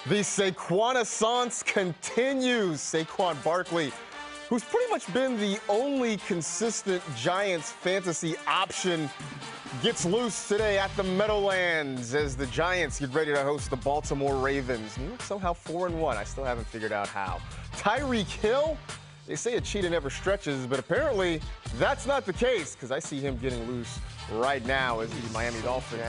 The Saquon-assance continues. Saquon Barkley, who's pretty much been the only consistent Giants fantasy option, gets loose today at the Meadowlands as the Giants get ready to host the Baltimore Ravens. New York somehow 4-1. I still haven't figured out how. Tyreek Hill, they say a cheetah never stretches, but apparently that's not the case because I see him getting loose right now as the Miami Dolphins.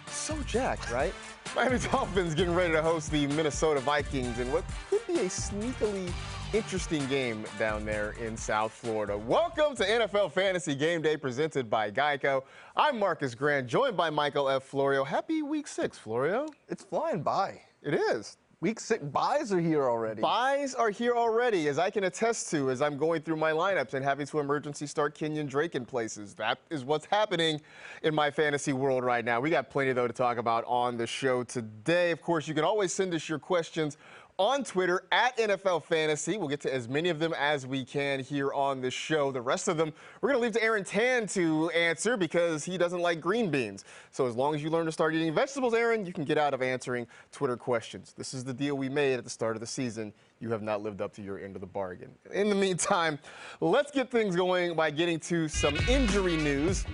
So jacked, right? Miami Dolphins getting ready to host the Minnesota Vikings in what could be a sneakily interesting game down there in South Florida. Welcome to NFL Fantasy Game Day presented by Geico. I'm Marcus Grant, joined by Michael F. Florio. Happy Week 6, Florio. It's flying by. It is. Week 6 buys are here already. Buys are here already, as I can attest to as I'm going through my lineups and having to emergency start Kenyon Drake in places. That is what's happening in my fantasy world right now. We got plenty, though, to talk about on the show today. Of course, you can always send us your questions on Twitter at NFL Fantasy. We'll get to as many of them as we can here on the show. The rest of them, we're going to leave to Aaron Tan to answer because he doesn't like green beans. So as long as you learn to start eating vegetables, Aaron, you can get out of answering Twitter questions. This is the deal we made at the start of the season. You have not lived up to your end of the bargain. In the meantime, let's get things going by getting to some injury news.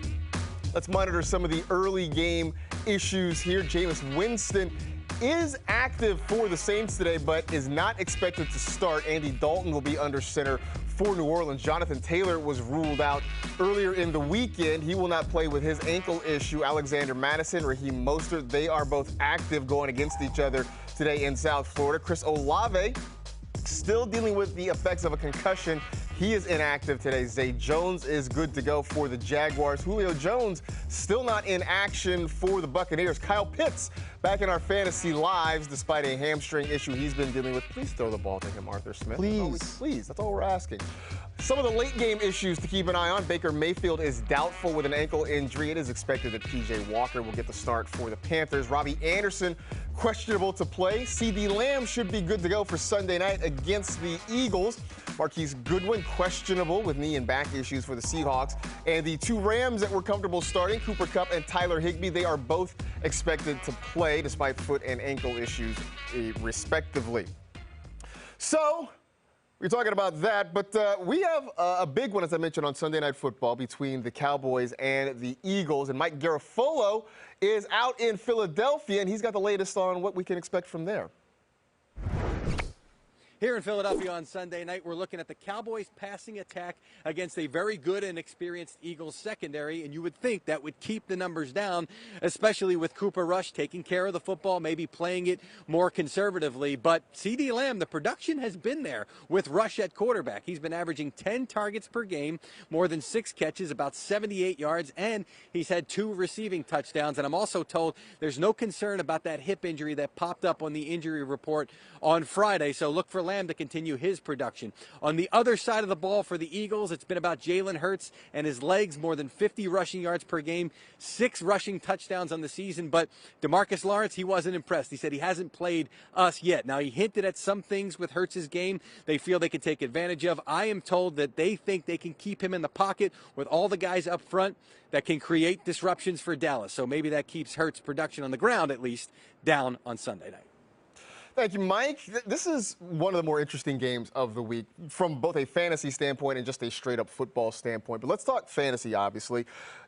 Let's monitor some of the early game issues here. Jameis Winston is active for the Saints today, but is not expected to start. Andy Dalton will be under center for New Orleans. Jonathan Taylor was ruled out earlier in the weekend. He will not play with his ankle issue. Alexander Mattison, Raheem Mostert, they are both active going against each other today in South Florida. Chris Olave still dealing with the effects of a concussion. He is inactive today. Zay Jones is good to go for the Jaguars. Julio Jones still not in action for the Buccaneers. Kyle Pitts back in our fantasy lives despite a hamstring issue he's been dealing with. Please throw the ball to him, Arthur Smith. Please. That's all we're asking. Some of the late game issues to keep an eye on. Baker Mayfield is doubtful with an ankle injury. It is expected that P.J. Walker will get the start for the Panthers. Robbie Anderson questionable to play. C.D. Lamb should be good to go for Sunday night against the Eagles. Marquise Goodwin questionable with knee and back issues for the Seahawks. And the two Rams that were comfortable starting, Cooper Kupp and Tyler Higbee, they are both expected to play despite foot and ankle issues respectively. So we're talking about that, but we have a big one, as I mentioned, on Sunday Night Football between the Cowboys and the Eagles. And Mike Garafolo is out in Philadelphia, and he's got the latest on what we can expect from there. Here in Philadelphia on Sunday night, we're looking at the Cowboys' passing attack against a very good and experienced Eagles secondary, and you would think that would keep the numbers down, especially with Cooper Rush taking care of the football, maybe playing it more conservatively. But C.D. Lamb, the production has been there with Rush at quarterback. He's been averaging 10 targets per game, more than 6 catches, about 78 yards, and he's had 2 receiving touchdowns. And I'm also told there's no concern about that hip injury that popped up on the injury report on Friday, so look for Lamb to continue his production. On the other side of the ball for the Eagles, it's been about Jalen Hurts and his legs, more than 50 rushing yards per game, 6 rushing touchdowns on the season. But Demarcus Lawrence, he wasn't impressed. He said he hasn't played us yet. Now, he hinted at some things with Hurts' game they feel they can take advantage of. I am told that they think they can keep him in the pocket with all the guys up front that can create disruptions for Dallas. So maybe that keeps Hurts' production on the ground, at least, down on Sunday night. Thank you, Mike. This is one of the more interesting games of the week from both a fantasy standpoint and just a straight-up football standpoint. But let's talk fantasy, obviously.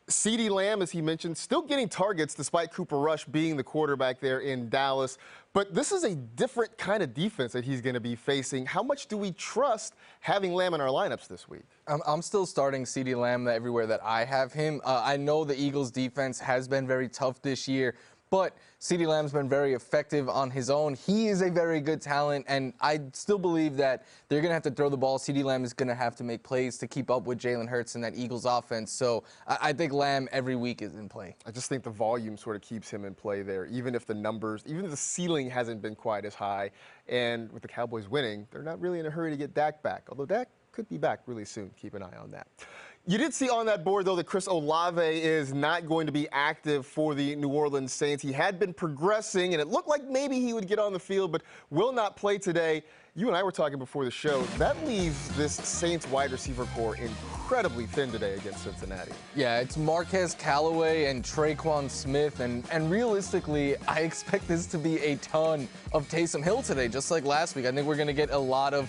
C.D. Lamb, as he mentioned, still getting targets despite Cooper Rush being the quarterback there in Dallas. But this is a different kind of defense that he's going to be facing. How much do we trust having Lamb in our lineups this week? I'm still starting C.D. Lamb everywhere that I have him. I know the Eagles' defense has been very tough this year, but C.D. Lamb's been very effective on his own. He is a very good talent, and I still believe that they're going to have to throw the ball. C.D. Lamb is going to have to make plays to keep up with Jalen Hurts and that Eagles offense. So I think Lamb every week is in play. I just think the volume sort of keeps him in play there, even if the numbers, even if the ceiling hasn't been quite as high. And with the Cowboys winning, they're not really in a hurry to get Dak back, although Dak could be back really soon. Keep an eye on that. You did see on that board, though, that Chris Olave is not going to be active for the New Orleans Saints. He had been progressing, and it looked like maybe he would get on the field, but will not play today. You and I were talking before the show. That leaves this Saints wide receiver core in incredibly thin today against Cincinnati. Yeah, it's Marquez Callaway and Traquan Smith, and realistically, I expect this to be a ton of Taysom Hill today, just like last week. I think we're going to get a lot of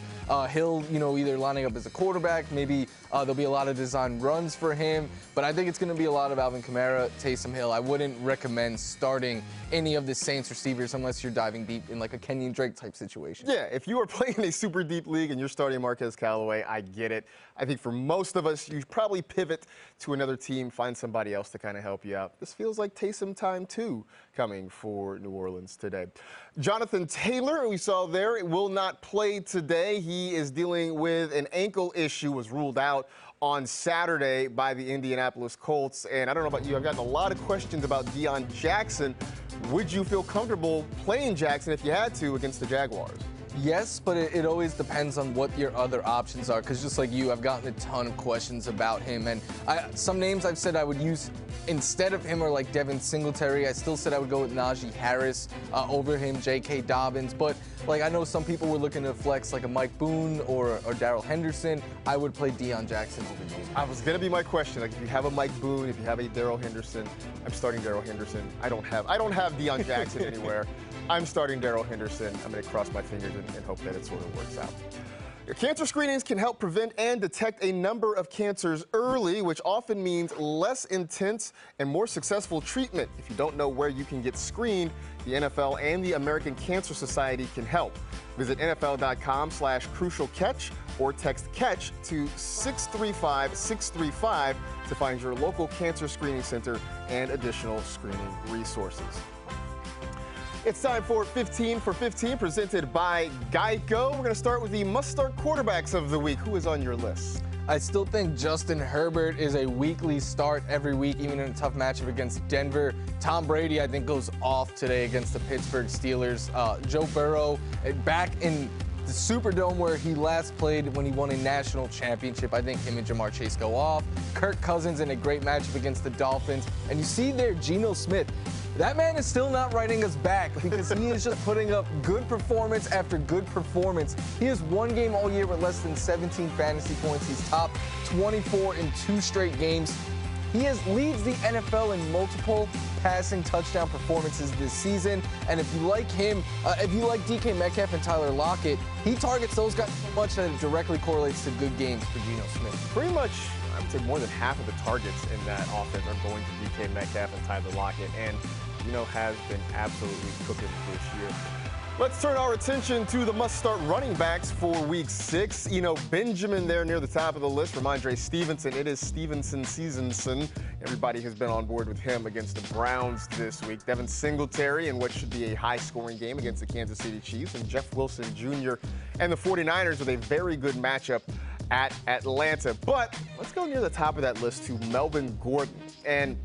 Hill, either lining up as a quarterback, maybe there'll be a lot of design runs for him, but I think it's going to be a lot of Alvin Kamara, Taysom Hill. I wouldn't recommend starting any of the Saints receivers unless you're diving deep in like a Kenyon Drake type situation. Yeah, if you are playing a super deep league and you're starting Marquez Callaway, I get it. I think for most of us, you probably pivot to another team, find somebody else to kind of help you out. This feels like Taysom time, too, coming for New Orleans today. Jonathan Taylor, we saw there, will not play today. He is dealing with an ankle issue, was ruled out on Saturday by the Indianapolis Colts. And I don't know about you, I've gotten a lot of questions about Deion Jackson. Would you feel comfortable playing Jackson if you had to against the Jaguars? Yes, but it always depends on what your other options are, because just like you, I've gotten a ton of questions about him, and some names I've said I would use instead of him are like Devin Singletary. I still said I would go with Najee Harris over him, J.K. Dobbins, but like I know some people were looking to flex like a Mike Boone or Darrell Henderson. I would play Deion Jackson over those. I was going to be my question. Like if you have a Mike Boone, if you have a Darrell Henderson, I'm starting Darrell Henderson. I don't have Deion Jackson anywhere. I'm starting Darrell Henderson. I'm going to cross my fingers and hope that it sort of works out. Your cancer screenings can help prevent and detect a number of cancers early, which often means less intense and more successful treatment. If you don't know where you can get screened, the NFL and the American Cancer Society can help. Visit NFL.com/crucialcatch or text CATCH to 635-635 to find your local cancer screening center and additional screening resources. It's time for 15 for 15, presented by Geico. We're going to start with the must-start quarterbacks of the week. Who is on your list? I still think Justin Herbert is a weekly start every week, even in a tough matchup against Denver. Tom Brady, I think, goes off today against the Pittsburgh Steelers. Joe Burrow, back in the Superdome where he last played when he won a national championship. I think him and Jamar Chase go off. Kirk Cousins in a great matchup against the Dolphins. And you see there, Geno Smith. That man is still not writing us back because he is just putting up good performance after good performance. He has one game all year with less than 17 fantasy points. He's top 24 in 2 straight games. He leads the NFL in multiple passing touchdown performances this season. And if you like him, if you like DK Metcalf and Tyler Lockett, he targets those guys so much that it directly correlates to good games for Geno Smith. Pretty much, I would say more than half of the targets in that offense are going to DK Metcalf and Tyler Lockett. And has been absolutely cooking this year. Let's turn our attention to the must-start running backs for Week 6. Benjamin there near the top of the list, Ramondre Stevenson. It is Stevenson season. Everybody has been on board with him against the Browns this week. Devin Singletary in what should be a high-scoring game against the Kansas City Chiefs. And Jeff Wilson Jr. and the 49ers with a very good matchup at Atlanta. But let's go near the top of that list to Melvin Gordon. And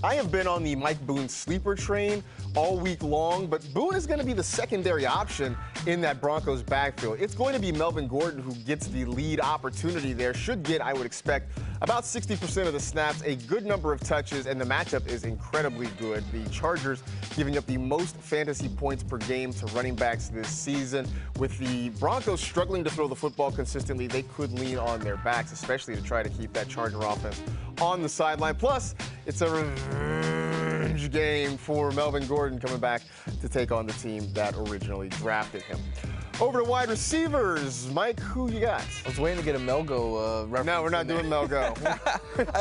I have been on the Mike Boone sleeper train all week long, but Boone is going to be the secondary option in that Broncos backfield. It's going to be Melvin Gordon who gets the lead opportunity there. Should get, I would expect, about 60% of the snaps, a good number of touches, and the matchup is incredibly good. The Chargers giving up the most fantasy points per game to running backs this season. With the Broncos struggling to throw the football consistently, they could lean on their backs, especially to try to keep that Charger offense on the sideline. Plus, it's a revenge game for Melvin Gordon coming back to take on the team that originally drafted him. Over to wide receivers. Mike, who you got? I was waiting to get a Melgo reference. No, we're not doing Melgo.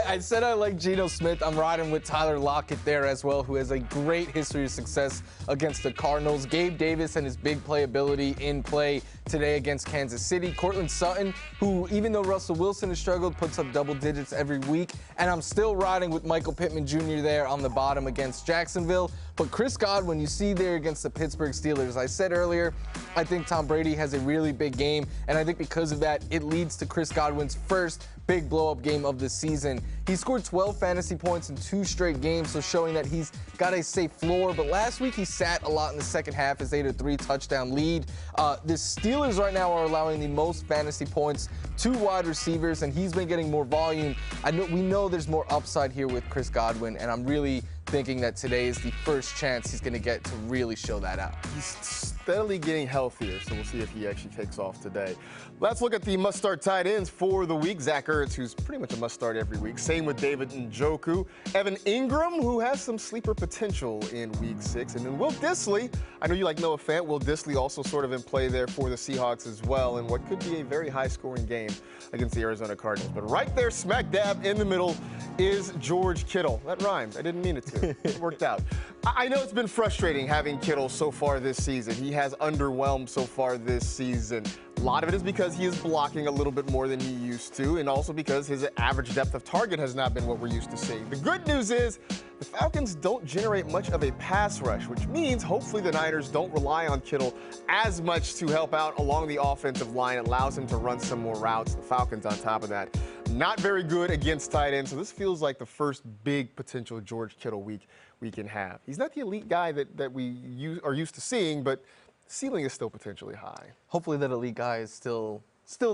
I said I like Geno Smith. I'm riding with Tyler Lockett there as well, who has a great history of success against the Cardinals. Gabe Davis and his big playability in play today against Kansas City. Cortland Sutton, who, even though Russell Wilson has struggled, puts up double digits every week. And I'm still riding with Michael Pittman Jr. there on the bottom against Jacksonville. But Chris Godwin, you see there against the Pittsburgh Steelers. I said earlier, I think Tom Brady has a really big game, and I think because of that, it leads to Chris Godwin's first big blow-up game of the season. He scored 12 fantasy points in 2 straight games, so showing that he's got a safe floor. But last week, he sat a lot in the second half as they had a 3-touchdown lead. The Steelers right now are allowing the most fantasy points to wide receivers, and he's been getting more volume. We know there's more upside here with Chris Godwin, and I'm really thinking that today is the first chance he's going to get to really show that out. He's steadily getting healthier, so we'll see if he actually takes off today. Let's look at the must-start tight ends for the week. Zach Ertz, who's pretty much a must-start every week. Same with David Njoku. Evan Ingram, who has some sleeper potential in Week 6. And then Will Dissly. I know you like Noah Fant. Will Dissly also sort of in play there for the Seahawks as well in what could be a very high-scoring game against the Arizona Cardinals. But right there, smack dab in the middle, is George Kittle. That rhymed. I didn't mean it to. It worked out. I know it's been frustrating having Kittle so far this season. He has underwhelmed so far this season. A lot of it is because he is blocking a little bit more than he used to, and also because his average depth of target has not been what we're used to seeing. The good news is the Falcons don't generate much of a pass rush, which means hopefully the Niners don't rely on Kittle as much to help out along the offensive line. It allows him to run some more routes. The Falcons, on top of that, not very good against tight ends, so this feels like the first big potential George Kittle week we can have. He's not the elite guy that we are used to seeing, but ceiling is still potentially high. Hopefully that elite guy is still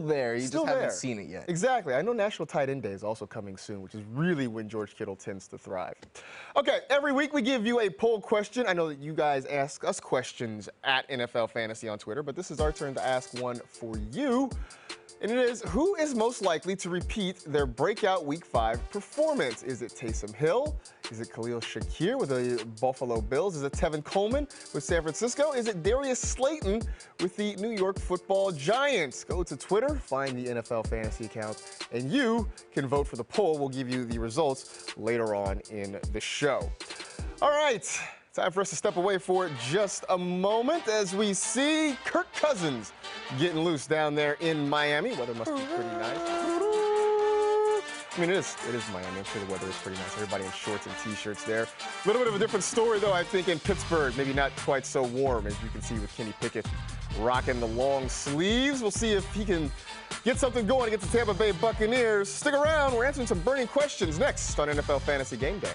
there. You just haven't seen it yet. Exactly. I know National Tight End Day is also coming soon, which is really when George Kittle tends to thrive. Okay, every week we give you a poll question. I know that you guys ask us questions at NFL Fantasy on Twitter, but this is our turn to ask one for you. And it is, who is most likely to repeat their breakout Week 5 performance? Is it Taysom Hill? Is it Khalil Shakir with the Buffalo Bills? Is it Tevin Coleman with San Francisco? Is it Darius Slayton with the New York Football Giants? Go to Twitter, find the NFL Fantasy account, and you can vote for the poll. We'll give you the results later on in the show. All right. Time for us to step away for just a moment as we see Kirk Cousins getting loose down there in Miami. Weather must be pretty nice. I mean, it is Miami. I'm sure the weather is pretty nice. Everybody in shorts and T-shirts there. A little bit of a different story, though, I think, in Pittsburgh. Maybe not quite so warm, as you can see with Kenny Pickett rocking the long sleeves. We'll see if he can get something going against the Tampa Bay Buccaneers. Stick around. We're answering some burning questions next on NFL Fantasy Game Day.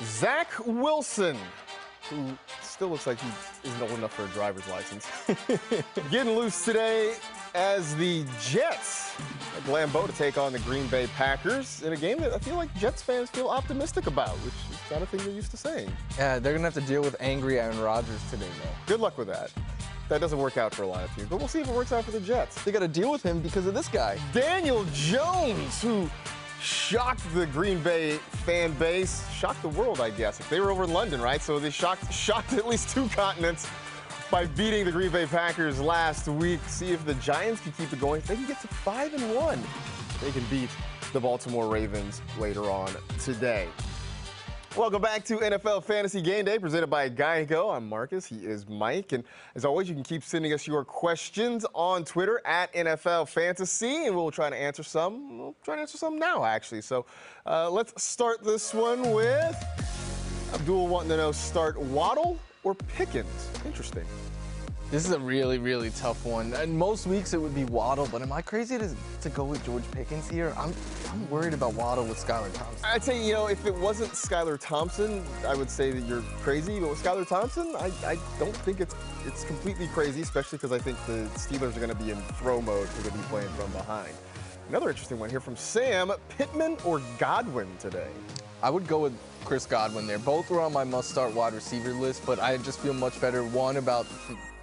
Zach Wilson, who still looks like he isn't old enough for a driver's license, getting loose today as the Jets at Lambeau to take on the Green Bay Packers in a game that I feel like Jets fans feel optimistic about, which is not a thing they're used to saying. Yeah, they're going to have to deal with angry Aaron Rodgers today, though. Good luck with that. That doesn't work out for a lot of teams, but we'll see if it works out for the Jets. They got to deal with him because of this guy. Daniel Jones, who shocked the Green Bay fan base, shocked the world, I guess. They were over in London, right? So they shocked at least 2 continents by beating the Green Bay Packers last week. See if the Giants can keep it going. If they can get to 5-1, they can beat the Baltimore Ravens later on today. Welcome back to NFL Fantasy Game Day, presented by Geico. I'm Marcus. He is Mike. And as always, you can keep sending us your questions on Twitter at NFL Fantasy, and we'll try to answer some. We'll try to answer some now, actually. So let's start this one with Abdul wanting to know, start Waddle or Pickens? Interesting. This is a really, really tough one. And most weeks it would be Waddle, but am I crazy to go with George Pickens here? I'm worried about Waddle with Skylar Thompson. I'd say, if it wasn't Skylar Thompson, I would say that you're crazy. But with Skylar Thompson, I don't think it's completely crazy, especially because I think the Steelers are going to be in throw mode because they'll be playing from behind. Another interesting one here from Sam, Pittman or Godwin today? I would go with Chris Godwin there. Both were on my must-start wide receiver list, but I just feel much better, one, about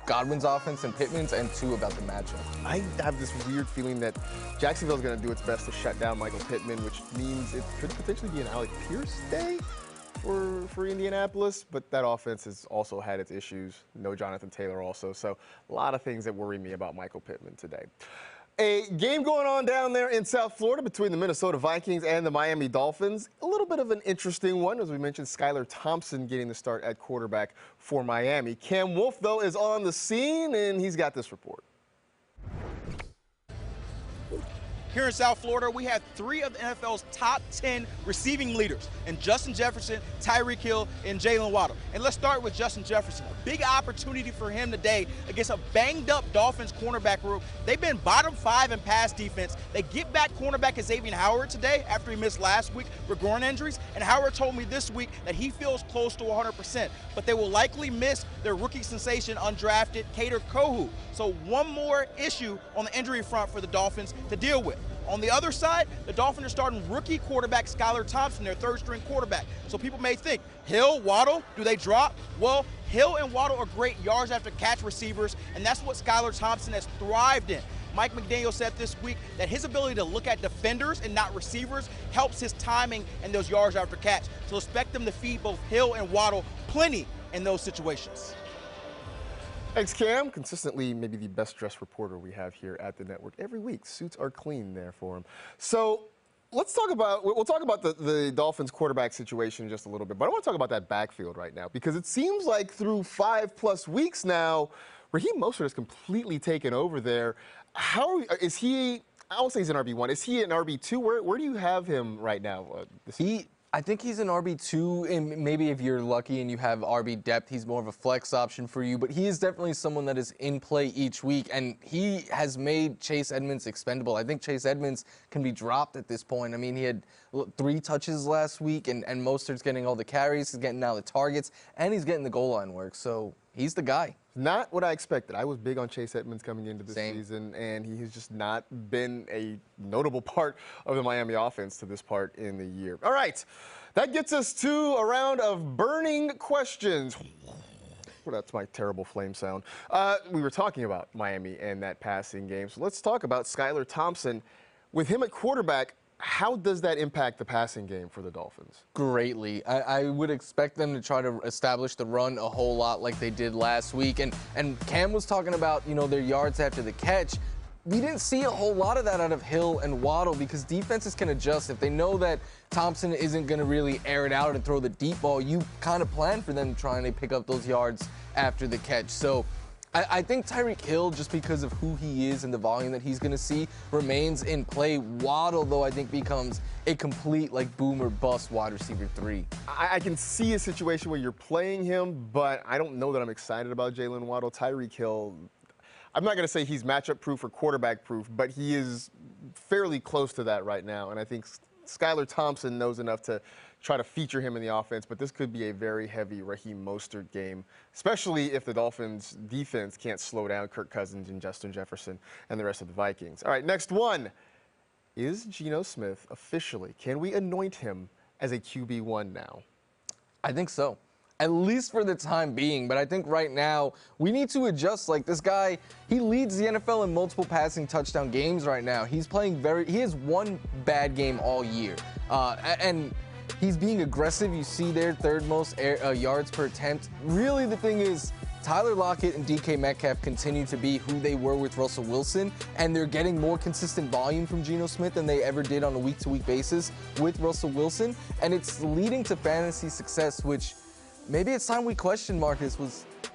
Godwin's offense and Pittman's, and 2, about the matchup. I have this weird feeling that Jacksonville's going to do its best to shut down Michael Pittman, which means it could potentially be an Alec Pierce day for Indianapolis, but that offense has also had its issues. No Jonathan Taylor also, so a lot of things that worry me about Michael Pittman today. A game going on down there in South Florida between the Minnesota Vikings and the Miami Dolphins. A little bit of an interesting one, as we mentioned, Skylar Thompson getting the start at quarterback for Miami. Cam Wolf, though, is on the scene, and he's got this report. Here in South Florida, we have 3 of the NFL's top 10 receiving leaders, and Justin Jefferson, Tyreek Hill, and Jalen Waddle. And let's start with Justin Jefferson. A big opportunity for him today against a banged-up Dolphins cornerback group. They've been bottom 5 in pass defense. They get back cornerback as Avian Howard today after he missed last week with groin injuries, and Howard told me this week that he feels close to 100%, but they will likely miss their rookie sensation undrafted Kader Kohou. So one more issue on the injury front for the Dolphins to deal with. On the other side, the Dolphins are starting rookie quarterback Skylar Thompson, their 3rd-string quarterback. So people may think, Hill, Waddle, do they drop? Well, Hill and Waddle are great yards after catch receivers, and that's what Skylar Thompson has thrived in. Mike McDaniel said this week that his ability to look at defenders and not receivers helps his timing and those yards after catch. So expect them to feed both Hill and Waddle plenty in those situations. Thanks, Cam. Consistently, maybe the best-dressed reporter we have here at the network. Every week, suits are clean there for him. So we'll talk about the Dolphins quarterback situation in just a little bit, but I want to talk about that backfield right now, because it seems like through 5+ weeks now, Raheem Mostert has completely taken over there. Is he? I won't say he's an RB1. Is he an RB2? Where do you have him right now? I think he's an RB2, and maybe if you're lucky and you have RB depth, he's more of a flex option for you. But he is definitely someone that is in play each week, and he has made Chase Edmonds expendable. I think Chase Edmonds can be dropped at this point. I mean, he had 3 touches last week, and Mostert's getting all the carries, he's getting now the targets, and he's getting the goal line work. So he's the guy. Not what I expected. I was big on Chase Edmonds coming into this season, and he has just not been a notable part of the Miami offense to this part in the year. All right, that gets us to a round of burning questions. Well, that's my terrible flame sound. We were talking about Miami and that passing game, so let's talk about Skylar Thompson. With him at quarterback, how does that impact the passing game for the Dolphins? Greatly. I would expect them to try to establish the run a whole lot like they did last week. And Cam was talking about, their yards after the catch. We didn't see a whole lot of that out of Hill and Waddle because defenses can adjust. If they know that Thompson isn't going to really air it out and throw the deep ball, you kind of plan for them trying to pick up those yards after the catch. So I think Tyreek Hill, just because of who he is and the volume that he's going to see, remains in play. Waddle, though, I think becomes a complete, boom or bust wide receiver 3. I can see a situation where you're playing him, but I don't know that I'm excited about Jalen Waddle. Tyreek Hill, I'm not going to say he's matchup-proof or quarterback-proof, but he is fairly close to that right now. And I think Skylar Thompson knows enough to try to feature him in the offense, but this could be a very heavy Raheem Mostert game, especially if the Dolphins' defense can't slow down Kirk Cousins and Justin Jefferson and the rest of the Vikings. All right, next one. Is Geno Smith officially, can we anoint him as a QB1 now? I think so. at least for the time being. But I think right now we need to adjust. Like, this guy, he leads the NFL in multiple passing touchdown games right now. He's playing he has one bad game all year. And he's being aggressive. You see there, third most yards per attempt. Really, the thing is, Tyler Lockett and DK Metcalf continue to be who they were with Russell Wilson, and they're getting more consistent volume from Geno Smith than they ever did on a week-to-week basis with Russell Wilson, and it's leading to fantasy success, which maybe it's time we question, Marcus.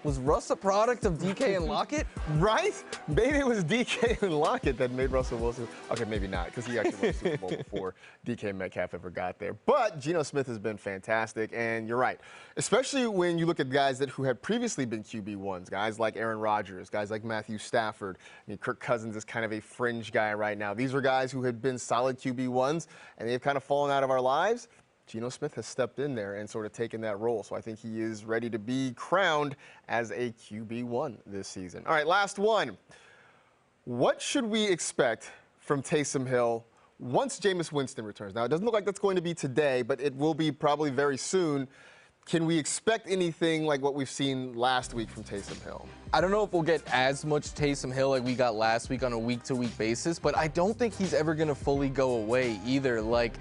Was Russ a product of DK and Lockett? Right? Maybe it was DK and Lockett that made Russell Wilson. Okay, maybe not, because he actually won the Super Bowl before DK Metcalf ever got there. But Geno Smith has been fantastic, and you're right. Especially when you look at guys who had previously been QB1s, guys like Aaron Rodgers, guys like Matthew Stafford. I mean, Kirk Cousins is kind of a fringe guy right now. These were guys who had been solid QB1s, and they've kind of fallen out of our lives. Geno Smith has stepped in there and sort of taken that role. So I think he is ready to be crowned as a QB1 this season. All right, last one. What should we expect from Taysom Hill once Jameis Winston returns? Now, it doesn't look like that's going to be today, but it will be probably very soon. Can we expect anything like what we've seen last week from Taysom Hill? I don't know if we'll get as much Taysom Hill like we got last week on a week-to-week basis, but I don't think he's ever going to fully go away either. Like,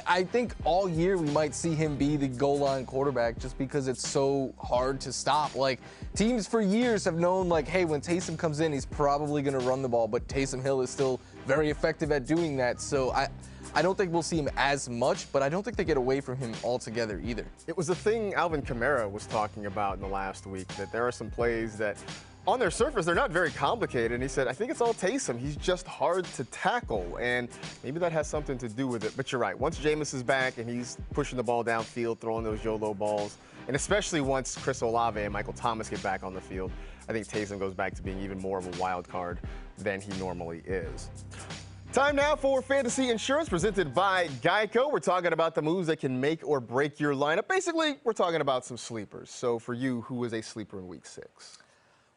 I think all year we might see him be the goal line quarterback just because it's so hard to stop. Like, teams for years have known, like, hey, when Taysom comes in, he's probably going to run the ball, but Taysom Hill is still very effective at doing that. So I don't think we'll see him as much, but I don't think they get away from him altogether either. It was a thing Alvin Kamara was talking about in the last week, that there are some plays that on their surface, they're not very complicated. And he said, I think it's all Taysom. He's just hard to tackle. And maybe that has something to do with it. But you're right. Once Jameis is back and he's pushing the ball downfield, throwing those YOLO balls, and especially once Chris Olave and Michael Thomas get back on the field, I think Taysom goes back to being even more of a wild card than he normally is. Time now for Fantasy Insurance presented by Geico. We're talking about the moves that can make or break your lineup. Basically, we're talking about some sleepers. So for you, who is a sleeper in Week 6?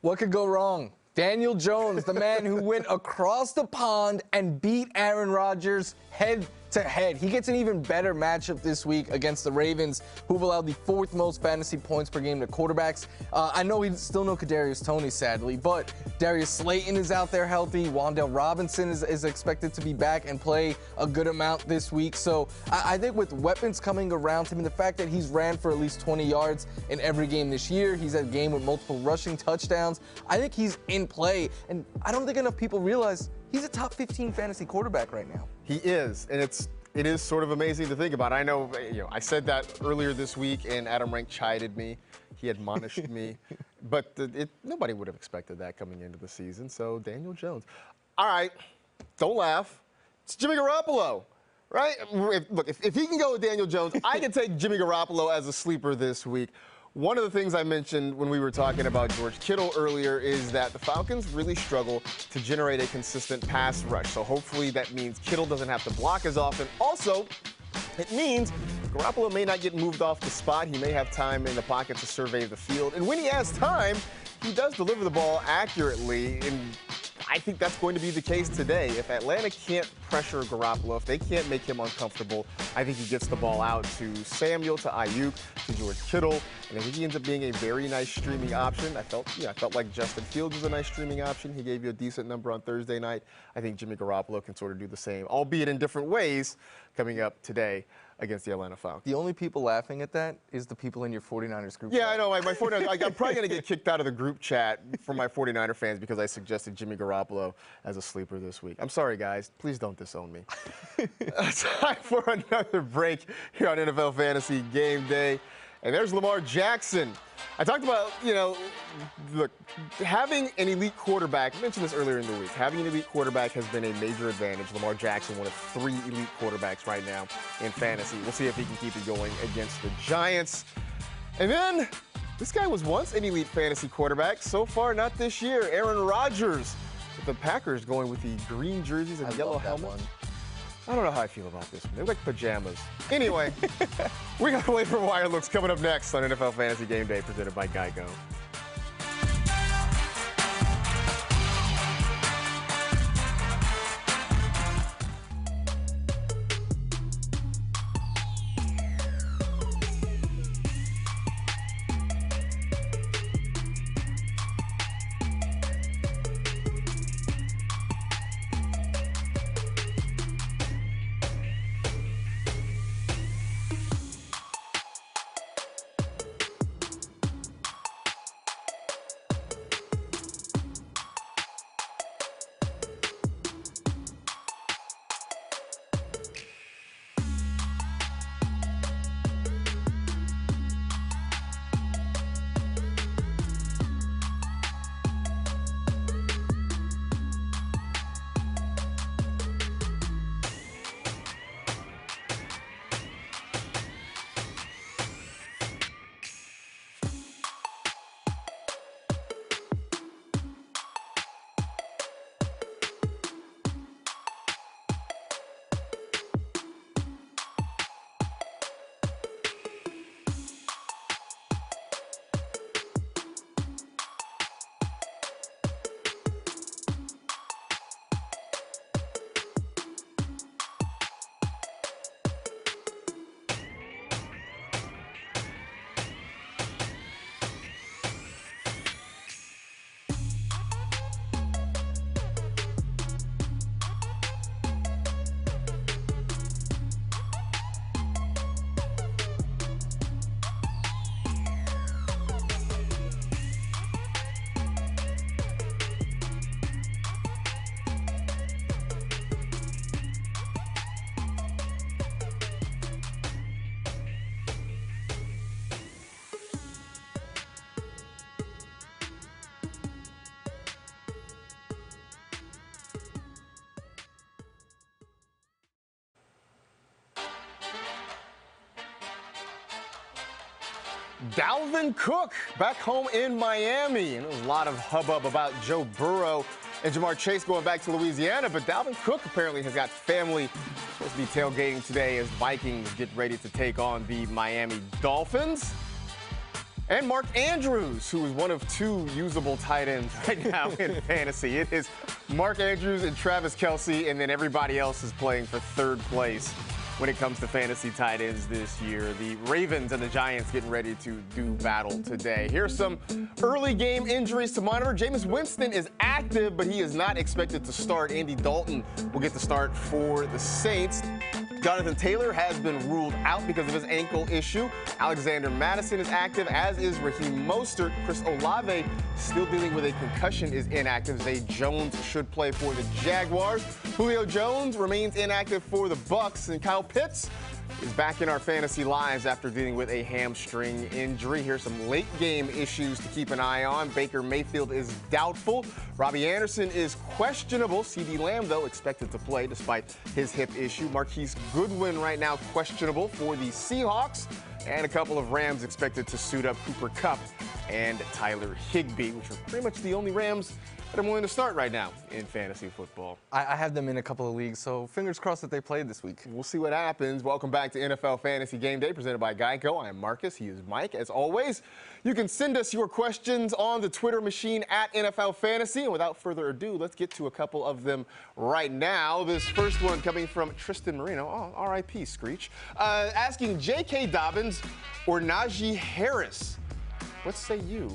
What could go wrong? Daniel Jones, the man who went across the pond and beat Aaron Rodgers head to head. He gets an even better matchup this week against the Ravens, who've allowed the 4th most fantasy points per game to quarterbacks. I know we still know Kadarius Toney, sadly, but Darius Slayton is out there healthy. Wanda Robinson is expected to be back and play a good amount this week. So I think with weapons coming around him and the fact that he's ran for at least 20 yards in every game this year, he's had a game with multiple rushing touchdowns, I think he's in play. And I don't think enough people realize he's a top 15 fantasy quarterback right now. He is, and it is sort of amazing to think about. I know, I said that earlier this week, and Adam Rank chided me. He admonished me. But nobody would have expected that coming into the season. So, Daniel Jones. All right, don't laugh. It's Jimmy Garoppolo, right? If he can go with Daniel Jones, I can take Jimmy Garoppolo as a sleeper this week. One of the things I mentioned when we were talking about George Kittle earlier is that the Falcons really struggle to generate a consistent pass rush. So hopefully that means Kittle doesn't have to block as often. Also, it means Garoppolo may not get moved off the spot. He may have time in the pocket to survey the field. And when he has time, he does deliver the ball accurately. And I think that's going to be the case today. If Atlanta can't pressure Garoppolo, if they can't make him uncomfortable, I think he gets the ball out to Samuel, to Ayuk, to George Kittle, and I think he ends up being a very nice streaming option. I felt like Justin Fields was a nice streaming option. He gave you a decent number on Thursday night. I think Jimmy Garoppolo can sort of do the same, albeit in different ways, coming up today against the Atlanta Falcons. The only people laughing at that is the people in your 49ers group chat. Yeah, I know. My 49ers, I'm probably going to get kicked out of the group chat for my 49er fans because I suggested Jimmy Garoppolo as a sleeper this week. I'm sorry, guys. Please don't disown me. Time for another break here on NFL Fantasy Game Day. And there's Lamar Jackson. I talked about, look, having an elite quarterback, I mentioned this earlier in the week, having an elite quarterback has been a major advantage. Lamar Jackson, one of 3 elite quarterbacks right now in fantasy. We'll see if he can keep it going against the Giants. And then, this guy was once an elite fantasy quarterback. So far, not this year. Aaron Rodgers, with the Packers going with the green jerseys and yellow helmet. I don't know how I feel about this one. They look like pajamas. Anyway, we got the waiver wire looks coming up next on NFL Fantasy Game Day presented by Geico. Dalvin Cook back home in Miami. And there was a lot of hubbub about Joe Burrow and Jamar Chase going back to Louisiana, but Dalvin Cook apparently has got family. Supposed to be tailgating today as Vikings get ready to take on the Miami Dolphins. And Mark Andrews, who is one of two usable tight ends right now in fantasy. It is Mark Andrews and Travis Kelce, and then everybody else is playing for third place when it comes to fantasy tight ends this year. The Ravens and the Giants getting ready to do battle today. Here's some early game injuries to monitor. Jameis Winston is active, but he is not expected to start. Andy Dalton will get the start for the Saints. Jonathan Taylor has been ruled out because of his ankle issue. Alexander Mattison is active, as is Raheem Mostert. Chris Olave, still dealing with a concussion, is inactive. Zay Jones should play for the Jaguars. Julio Jones remains inactive for the Bucks. And Kyle Pitts is back in our fantasy lives after dealing with a hamstring injury. Here's some late game issues to keep an eye on. Baker Mayfield is doubtful. Robbie Anderson is questionable. CeeDee Lamb, though, expected to play despite his hip issue. Marquise Goodwin right now questionable for the Seahawks. And a couple of Rams expected to suit up Cooper Kupp and Tyler Higbee, which are pretty much the only Rams that I'm willing to start right now in fantasy football. I have them in a couple of leagues, so fingers crossed that they played this week. We'll see what happens. Welcome back to NFL Fantasy Game Day, presented by Geico. I am Marcus. He is Mike. As always, you can send us your questions on the Twitter machine at NFL Fantasy. And without further ado, let's get to a couple of them right now. This first one coming from Tristan Marino. Oh, R.I.P. Screech. Asking J.K. Dobbins or Najee Harris. What say you?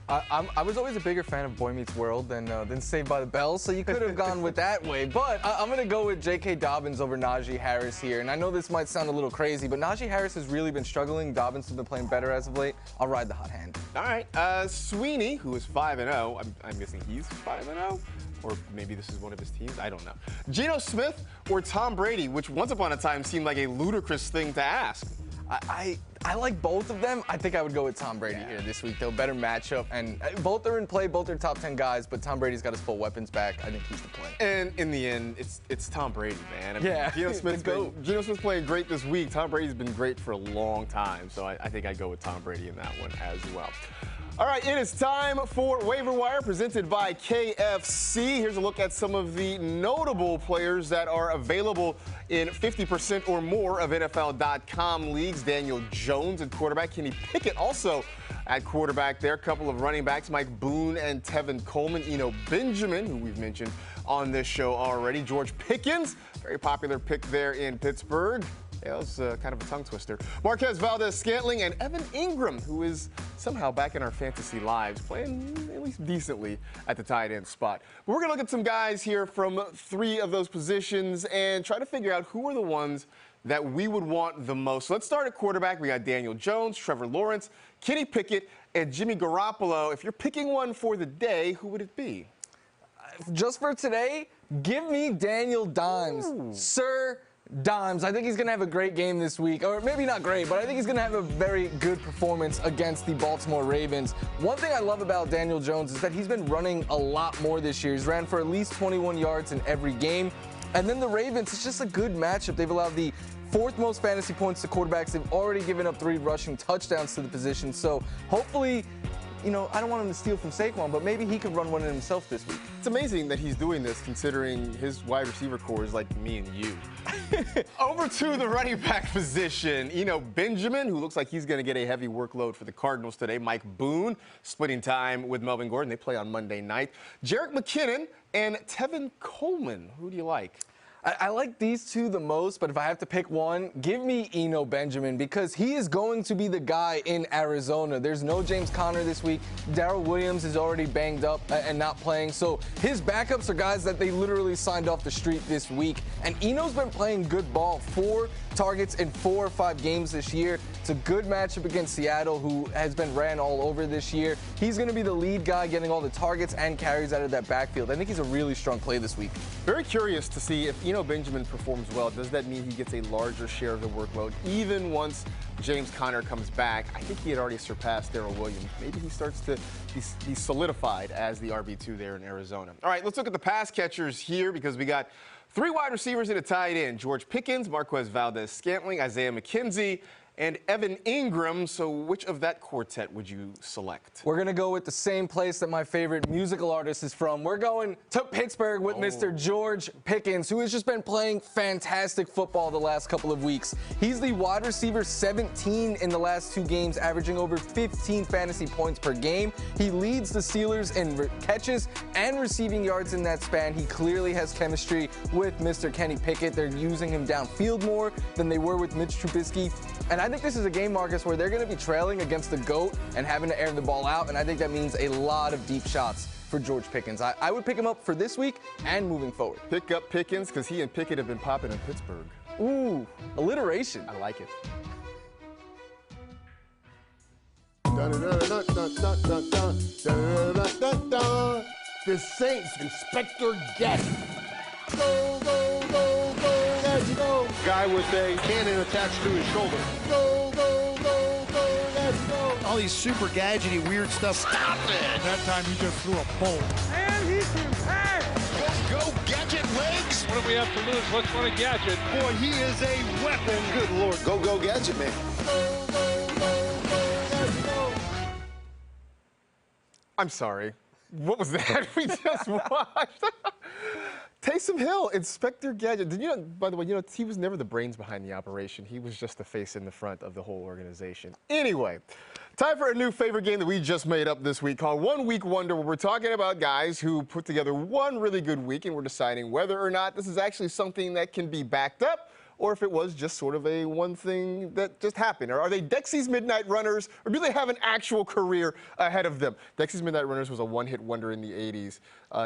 I was always a bigger fan of Boy Meets World than Saved by the Bell, so you could have gone with that way. But I'm going to go with J.K. Dobbins over Najee Harris here. And I know this might sound a little crazy, but Najee Harris has really been struggling. Dobbins has been playing better as of late. I'll ride the hot hand. All right. Sweeney, who is 5-0. I'm guessing he's 5-0. Or maybe this is one of his teams. I don't know. Geno Smith or Tom Brady, which once upon a time seemed like a ludicrous thing to ask. I like both of them. I think I would go with Tom Brady here this week, though. Better matchup. And both are in play. Both are top 10 guys. But Tom Brady's got his full weapons back. I think he's the play. And in the end, it's Tom Brady, man. I mean, yeah. Geno Smith's playing great this week. Tom Brady's been great for a long time. So I think I'd go with Tom Brady in that one as well. All right, it is time for Waiver Wire, presented by KFC. Here's a look at some of the notable players that are available in 50% or more of NFL.com leagues. Daniel Jones at quarterback. Kenny Pickett also at quarterback there. A couple of running backs, Mike Boone and Tevin Coleman. Eno Benjamin, who we've mentioned on this show already. George Pickens, very popular pick there in Pittsburgh. Yeah, that was kind of a tongue twister. Marquez Valdes-Scantling and Evan Ingram, who is somehow back in our fantasy lives, playing at least decently at the tight end spot. But we're going to look at some guys here from three of those positions and try to figure out who are the ones that we would want the most. So let's start at quarterback. We got Daniel Jones, Trevor Lawrence, Kenny Pickett, and Jimmy Garoppolo. If you're picking one for the day, who would it be? Just for today, give me Daniel Dimes. Ooh. Sir Dimes. I think he's going to have a great game this week. Or maybe not great, but I think he's going to have a very good performance against the Baltimore Ravens. One thing I love about Daniel Jones is that he's been running a lot more this year. He's ran for at least 21 yards in every game. And then the Ravens, it's just a good matchup. They've allowed the fourth most fantasy points to quarterbacks. They've already given up 3 rushing touchdowns to the position. So hopefully, you know, I don't want him to steal from Saquon, but maybe he could run one in himself this week. It's amazing that he's doing this considering his wide receiver core is like me and you. Over to the running back position. Eno Benjamin, who looks like he's going to get a heavy workload for the Cardinals today. Mike Boone, splitting time with Melvin Gordon. They play on Monday night. Jerick McKinnon and Tevin Coleman. Who do you like? I like these two the most, but if I have to pick one, give me Eno Benjamin because he is going to be the guy in Arizona. There's no James Conner this week. Darrell Williams is already banged up and not playing, so his backups are guys that they literally signed off the street this week. And Eno's been playing good ball. 4 targets in 4 or 5 games this year. It's a good matchup against Seattle, who has been ran all over this year. He's going to be the lead guy getting all the targets and carries out of that backfield. I think he's a really strong play this week. Very curious to see if Eno Benjamin performs well. Does that mean he gets a larger share of the workload even once James Conner comes back? I think he had already surpassed Darrell Williams. Maybe he starts to be solidified as the RB2 there in Arizona. All right, let's look at the pass catchers here because we got 3 wide receivers and a tight end. George Pickens, Marquez Valdes-Scantling, Isaiah McKenzie, and Evan Ingram. So which of that quartet would you select? We're going to go with the same place that my favorite musical artist is from. We're going to Pittsburgh with Mr. George Pickens, who has just been playing fantastic football the last couple of weeks. He's the wide receiver 17 in the last 2 games, averaging over 15 fantasy points per game. He leads the Steelers in catches and receiving yards in that span. He clearly has chemistry with Mr. Kenny Pickett. They're using him downfield more than they were with Mitch Trubisky. And I think this is a game, Marcus, where they're going to be trailing against the GOAT and having to air the ball out. And I think that means a lot of deep shots for George Pickens. I would pick him up for this week and moving forward. Pick up Pickens because he and Pickett have been popping in Pittsburgh. Ooh, alliteration. I like it. The Saints, Inspector Gadget. Go, go, go, go, let's go. Guy with a cannon attached to his shoulder. Go, go, go, go, let's go. All these super gadgety weird stuff. Stop it! That time he just threw a bolt. And he can pass. Go, gadget legs! What do we have to lose? Let's run a gadget. Boy, he is a weapon. Good Lord. Go, gadget, man. Go, go, go, go, let's go. I'm sorry. What was that we just watched? Taysom Hill, Inspector Gadget. Did you know, by the way, he was never the brains behind the operation. He was just the face in the front of the whole organization. Anyway, time for a new favorite game that we just made up this week called One Week Wonder, where we're talking about guys who put together one really good week and we're deciding whether or not this is actually something that can be backed up or if it was just sort of a one thing that just happened. Or are they Dexy's Midnight Runners, or do they have an actual career ahead of them? Dexy's Midnight Runners was a one-hit wonder in the 80s.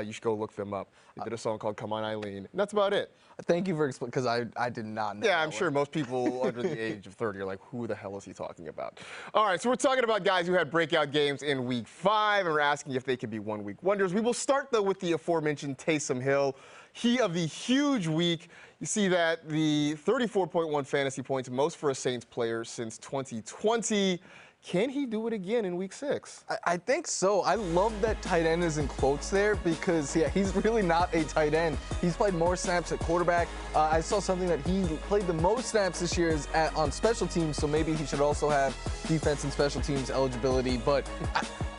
You should go look them up. They did a song called Come On Eileen, and that's about it. Thank you for explaining, because I did not know. Yeah, I'm sure most people under the age of 30 are like, who the hell is he talking about? All right, so we're talking about guys who had breakout games in Week 5, and we're asking if they could be one-week wonders. We will start, though, with the aforementioned Taysom Hill. He of the huge week. You see that the 34.1 fantasy points, most for a Saints player since 2020. Can he do it again in Week 6? I think so. I love that tight end is in quotes there because, yeah, he's really not a tight end. He's played more snaps at quarterback. I saw something that he played the most snaps this year on special teams, so maybe he should also have defense and special teams eligibility. But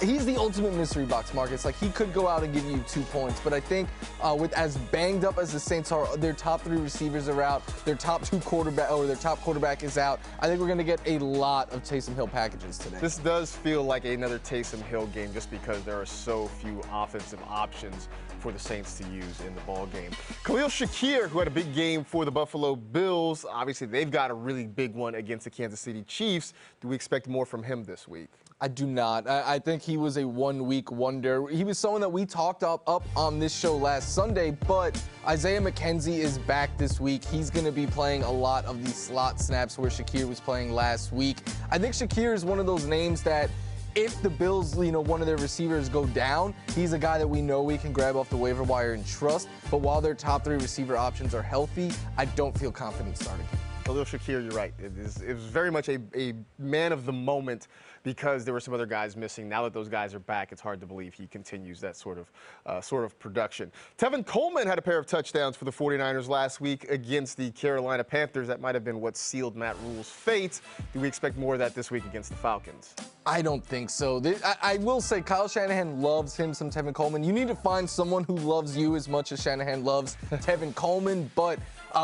he's the ultimate mystery box, Marcus. Like, he could go out and give you 2 points, but I think with as banged up as the Saints are, their top 3 receivers are out, their top quarterback is out. I think we're going to get a lot of Taysom Hill packages today. This does feel like another Taysom Hill game just because there are so few offensive options for the Saints to use in the ball game. Khalil Shakir, who had a big game for the Buffalo Bills, obviously they've got a really big one against the Kansas City Chiefs. Do we expect more from him this week? I do not. I think he was a one-week wonder. He was someone that we talked up on this show last Sunday, but Isaiah McKenzie is back this week. He's going to be playing a lot of the slot snaps where Shakir was playing last week. I think Shakir is one of those names that if the Bills, one of their receivers go down, he's a guy that we know we can grab off the waiver wire and trust. But while their top 3 receiver options are healthy, I don't feel confident starting him. Khalil Shakir, you're right. It was very much a man of the moment because there were some other guys missing. Now that those guys are back, it's hard to believe he continues that sort of production. Tevin Coleman had a pair of touchdowns for the 49ers last week against the Carolina Panthers. That might have been what sealed Matt Rule's fate. Do we expect more of that this week against the Falcons? I don't think so. I will say Kyle Shanahan loves him some Tevin Coleman. You need to find someone who loves you as much as Shanahan loves Tevin Coleman, but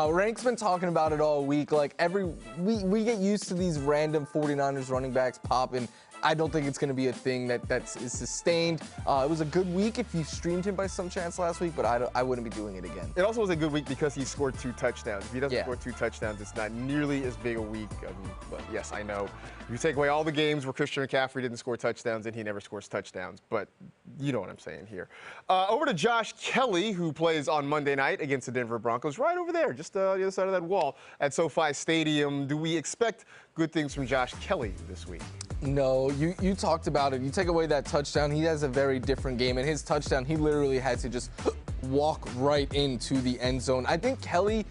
Rank's been talking about it all week. Like we get used to these random 49ers running backs popping. I don't think it's going to be a thing that is sustained. It was a good week if you streamed him by some chance last week, but I wouldn't be doing it again. It also was a good week because he scored 2 touchdowns. If he doesn't score 2 touchdowns, it's not nearly as big a week. But yes, I know. If you take away all the games where Christian McCaffrey didn't score touchdowns, then he never scores touchdowns. But you know what I'm saying here. Over to Josh Kelly, who plays on Monday night against the Denver Broncos, right over there, just the other side of that wall at SoFi Stadium. Do we expect good things from Josh Kelly this week? No, you talked about it. You take away that touchdown, he has a very different game. And his touchdown, he literally had to just walk right into the end zone. I think Kelly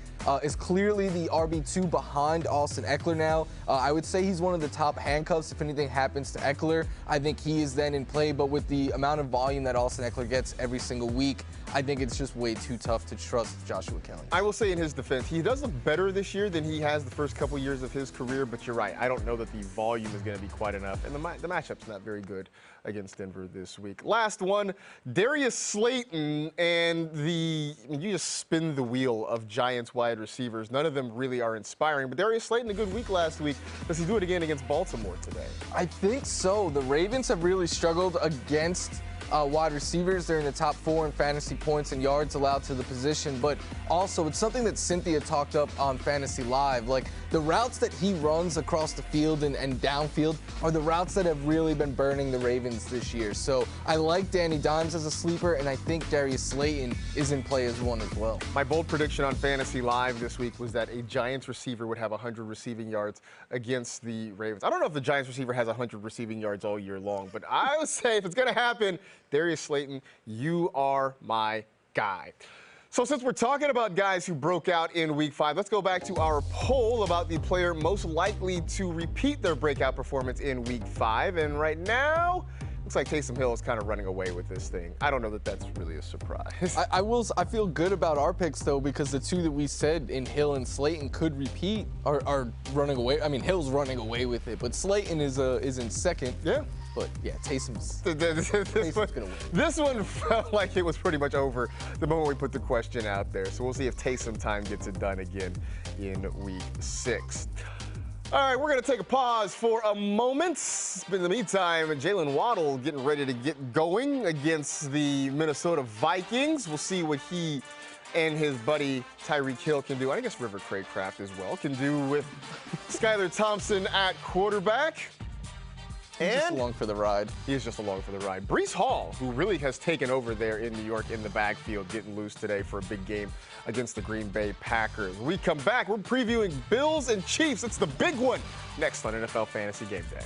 is clearly the RB2 behind Austin Eckler now. I would say he's one of the top handcuffs if anything happens to Eckler. I think he is then in play, but with the amount of volume that Austin Eckler gets every single week, I think it's just way too tough to trust Joshua Kelly. I will say in his defense, he does look better this year than he has the first couple years of his career, but you're right. I don't know that the volume is going to be quite enough, and the matchup's not very good against Denver this week. Last one, Darius Slayton, and you just spin the wheel of Giants wide receivers. None of them really are inspiring, but Darius Slayton, a good week last week. Does he do it again against Baltimore today? I think so. The Ravens have really struggled against wide receivers. They're in the top 4 in fantasy points and yards allowed to the position, but also it's something that Cynthia talked up on Fantasy Live. Like, the routes that he runs across the field and downfield are the routes that have really been burning the Ravens this year. So I like Danny Dimes as a sleeper, and I think Darius Slayton is in play as one as well. My bold prediction on Fantasy Live this week was that a Giants receiver would have 100 receiving yards against the Ravens. I don't know if the Giants receiver has 100 receiving yards all year long, but I would say if it's going to happen, Darius Slayton, you are my guy. So since we're talking about guys who broke out in Week 5, let's go back to our poll about the player most likely to repeat their breakout performance in Week 5. And right now, looks like Taysom Hill is kind of running away with this thing. I don't know that that's really a surprise. I feel good about our picks, though, because the two that we said in Hill and Slayton could repeat are running away. I mean, Hill's running away with it, but Slayton is in second. Yeah. But yeah, Taysom's gonna win. This one felt like it was pretty much over the moment we put the question out there. So we'll see if Taysom time gets it done again in Week 6. All right, we're going to take a pause for a moment. In the meantime, Jalen Waddle getting ready to get going against the Minnesota Vikings. We'll see what he and his buddy Tyreek Hill can do. I guess River Craycraft as well can do with Skylar Thompson at quarterback. He's just along for the ride. He is just along for the ride. Breece Hall, who really has taken over there in New York in the backfield, getting loose today for a big game against the Green Bay Packers. When we come back, we're previewing Bills and Chiefs. It's the big one next on NFL Fantasy Game Day.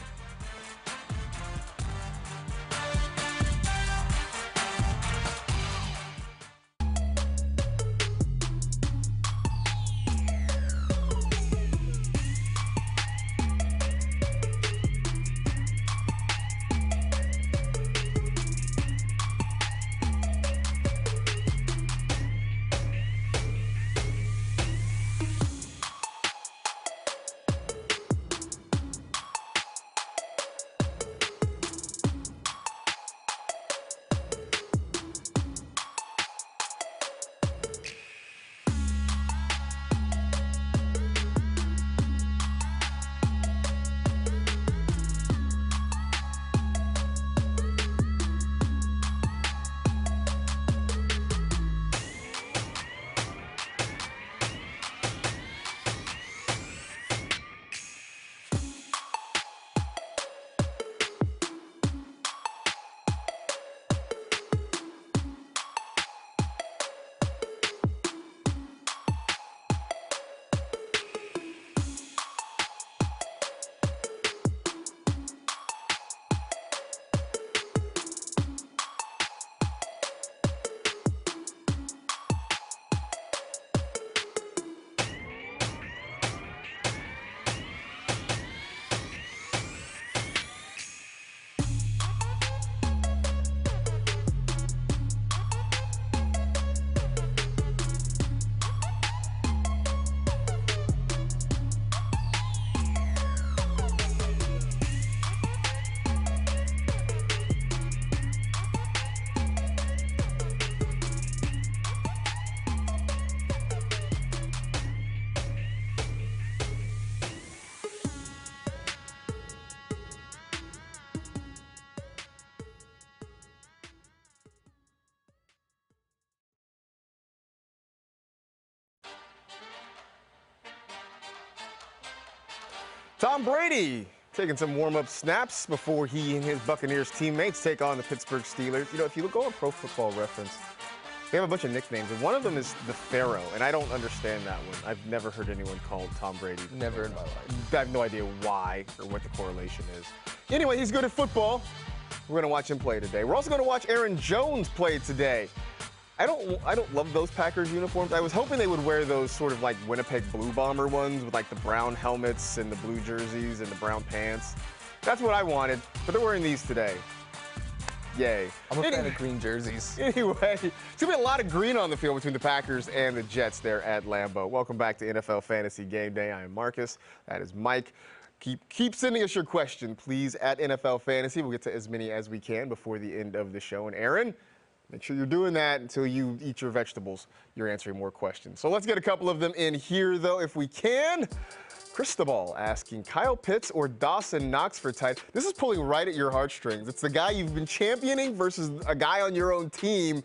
Tom Brady taking some warm-up snaps before he and his Buccaneers teammates take on the Pittsburgh Steelers. You know, if you go on Pro Football Reference, they have a bunch of nicknames, and one of them is the Pharaoh, and I don't understand that one. I've never heard anyone called Tom Brady. Never in my life. I have no idea why or what the correlation is. Anyway, he's good at football. We're going to watch him play today. We're also going to watch Aaron Jones play today. I don't love those Packers uniforms. I was hoping they would wear those sort of like Winnipeg Blue Bomber ones with like the brown helmets and the blue jerseys and the brown pants. That's what I wanted, but they're wearing these today. Yay. I'm a fan of green jerseys. Anyway, it's going to be a lot of green on the field between the Packers and the Jets there at Lambeau. Welcome back to NFL Fantasy Game Day. I am Marcus. That is Mike. Keep sending us your question, please, at NFL Fantasy. We'll get to as many as we can before the end of the show. And Aaron, make sure you're doing that until you eat your vegetables. You're answering more questions. So let's get a couple of them in here, though, if we can. Cristobal asking, Kyle Pitts or Dawson Knox for tight? This is pulling right at your heartstrings. It's the guy you've been championing versus a guy on your own team.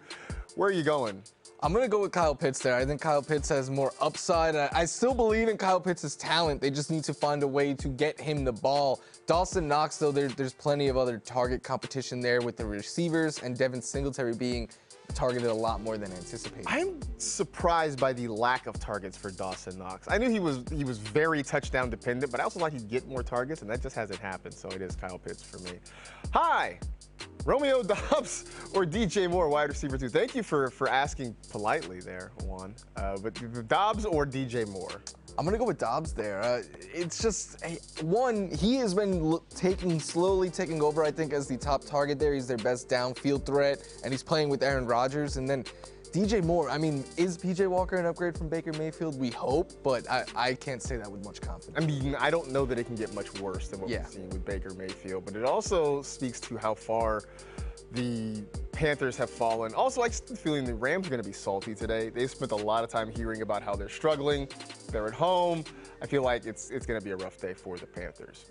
Where are you going? I'm going to go with Kyle Pitts there. I think Kyle Pitts has more upside. I still believe in Kyle Pitts' talent. They just need to find a way to get him the ball. Dawson Knox, though, there's plenty of other target competition there with the receivers and Devin Singletary being targeted a lot more than anticipated. I'm surprised by the lack of targets for Dawson Knox. I knew he was very touchdown dependent, but I also thought he'd get more targets, and that just hasn't happened, so it is Kyle Pitts for me. Hi, Romeo Doubs or DJ Moore, wide receiver 2. Thank you for asking politely there, Juan. But Doubs or DJ Moore? I'm going to go with Dobbs there. It's just, one, he has been slowly taking over, I think, as the top target there. He's their best downfield threat, and he's playing with Aaron Rodgers. And then DJ Moore, I mean, is PJ Walker an upgrade from Baker Mayfield? We hope, but I can't say that with much confidence. I mean, I don't know that it can get much worse than what we've seen with Baker Mayfield, but it also speaks to how far the Panthers have fallen. Also, I get the feeling the Rams are going to be salty today. They've spent a lot of time hearing about how they're struggling. They're at home. I feel like it's going to be a rough day for the Panthers.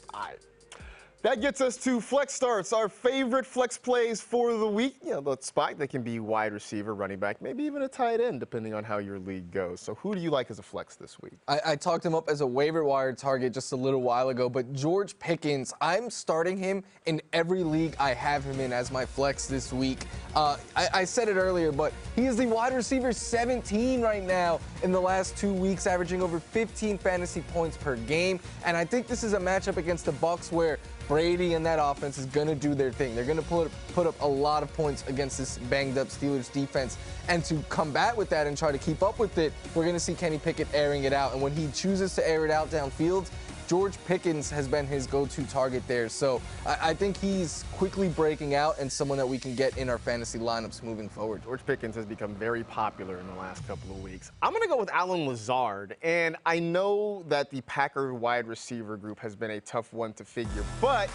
That gets us to flex starts, our favorite flex plays for the week. You know, the spot that can be wide receiver, running back, maybe even a tight end, depending on how your league goes. So who do you like as a flex this week? I talked him up as a waiver wire target just a little while ago, but George Pickens, I'm starting him in every league I have him in as my flex this week. I said it earlier, but he is the wide receiver 17 right now in the last 2 weeks, averaging over 15 fantasy points per game. And I think this is a matchup against the Bucs where Brady and that offense is going to do their thing. They're going to put up a lot of points against this banged-up Steelers defense. And to combat with that and try to keep up with it, we're going to see Kenny Pickett airing it out. And when he chooses to air it out downfield, George Pickens has been his go-to target there. So I think he's quickly breaking out and someone that we can get in our fantasy lineups moving forward. George Pickens has become very popular in the last couple of weeks. I'm going to go with Allen Lazard. And I know that the Packer wide receiver group has been a tough one to figure, but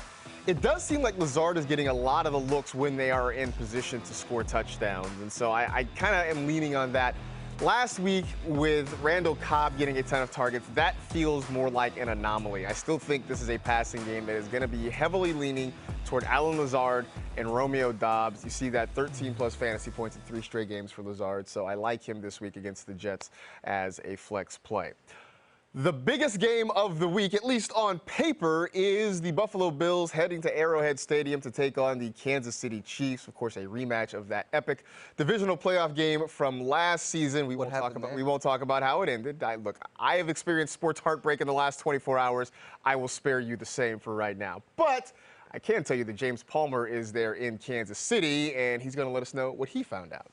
it does seem like Lazard is getting a lot of the looks when they are in position to score touchdowns. And so I kind of am leaning on that. Last week, with Randall Cobb getting a ton of targets, that feels more like an anomaly. I still think this is a passing game that is going to be heavily leaning toward Allen Lazard and Romeo Doubs. You see that 13-plus fantasy points in 3 straight games for Lazard, so I like him this week against the Jets as a flex play. The biggest game of the week, at least on paper, is the Buffalo Bills heading to Arrowhead Stadium to take on the Kansas City Chiefs. Of course, a rematch of that epic divisional playoff game from last season. We won't talk about how it ended. Look, I have experienced sports heartbreak in the last 24 hours. I will spare you the same for right now. But I can tell you that James Palmer is there in Kansas City, and he's going to let us know what he found out.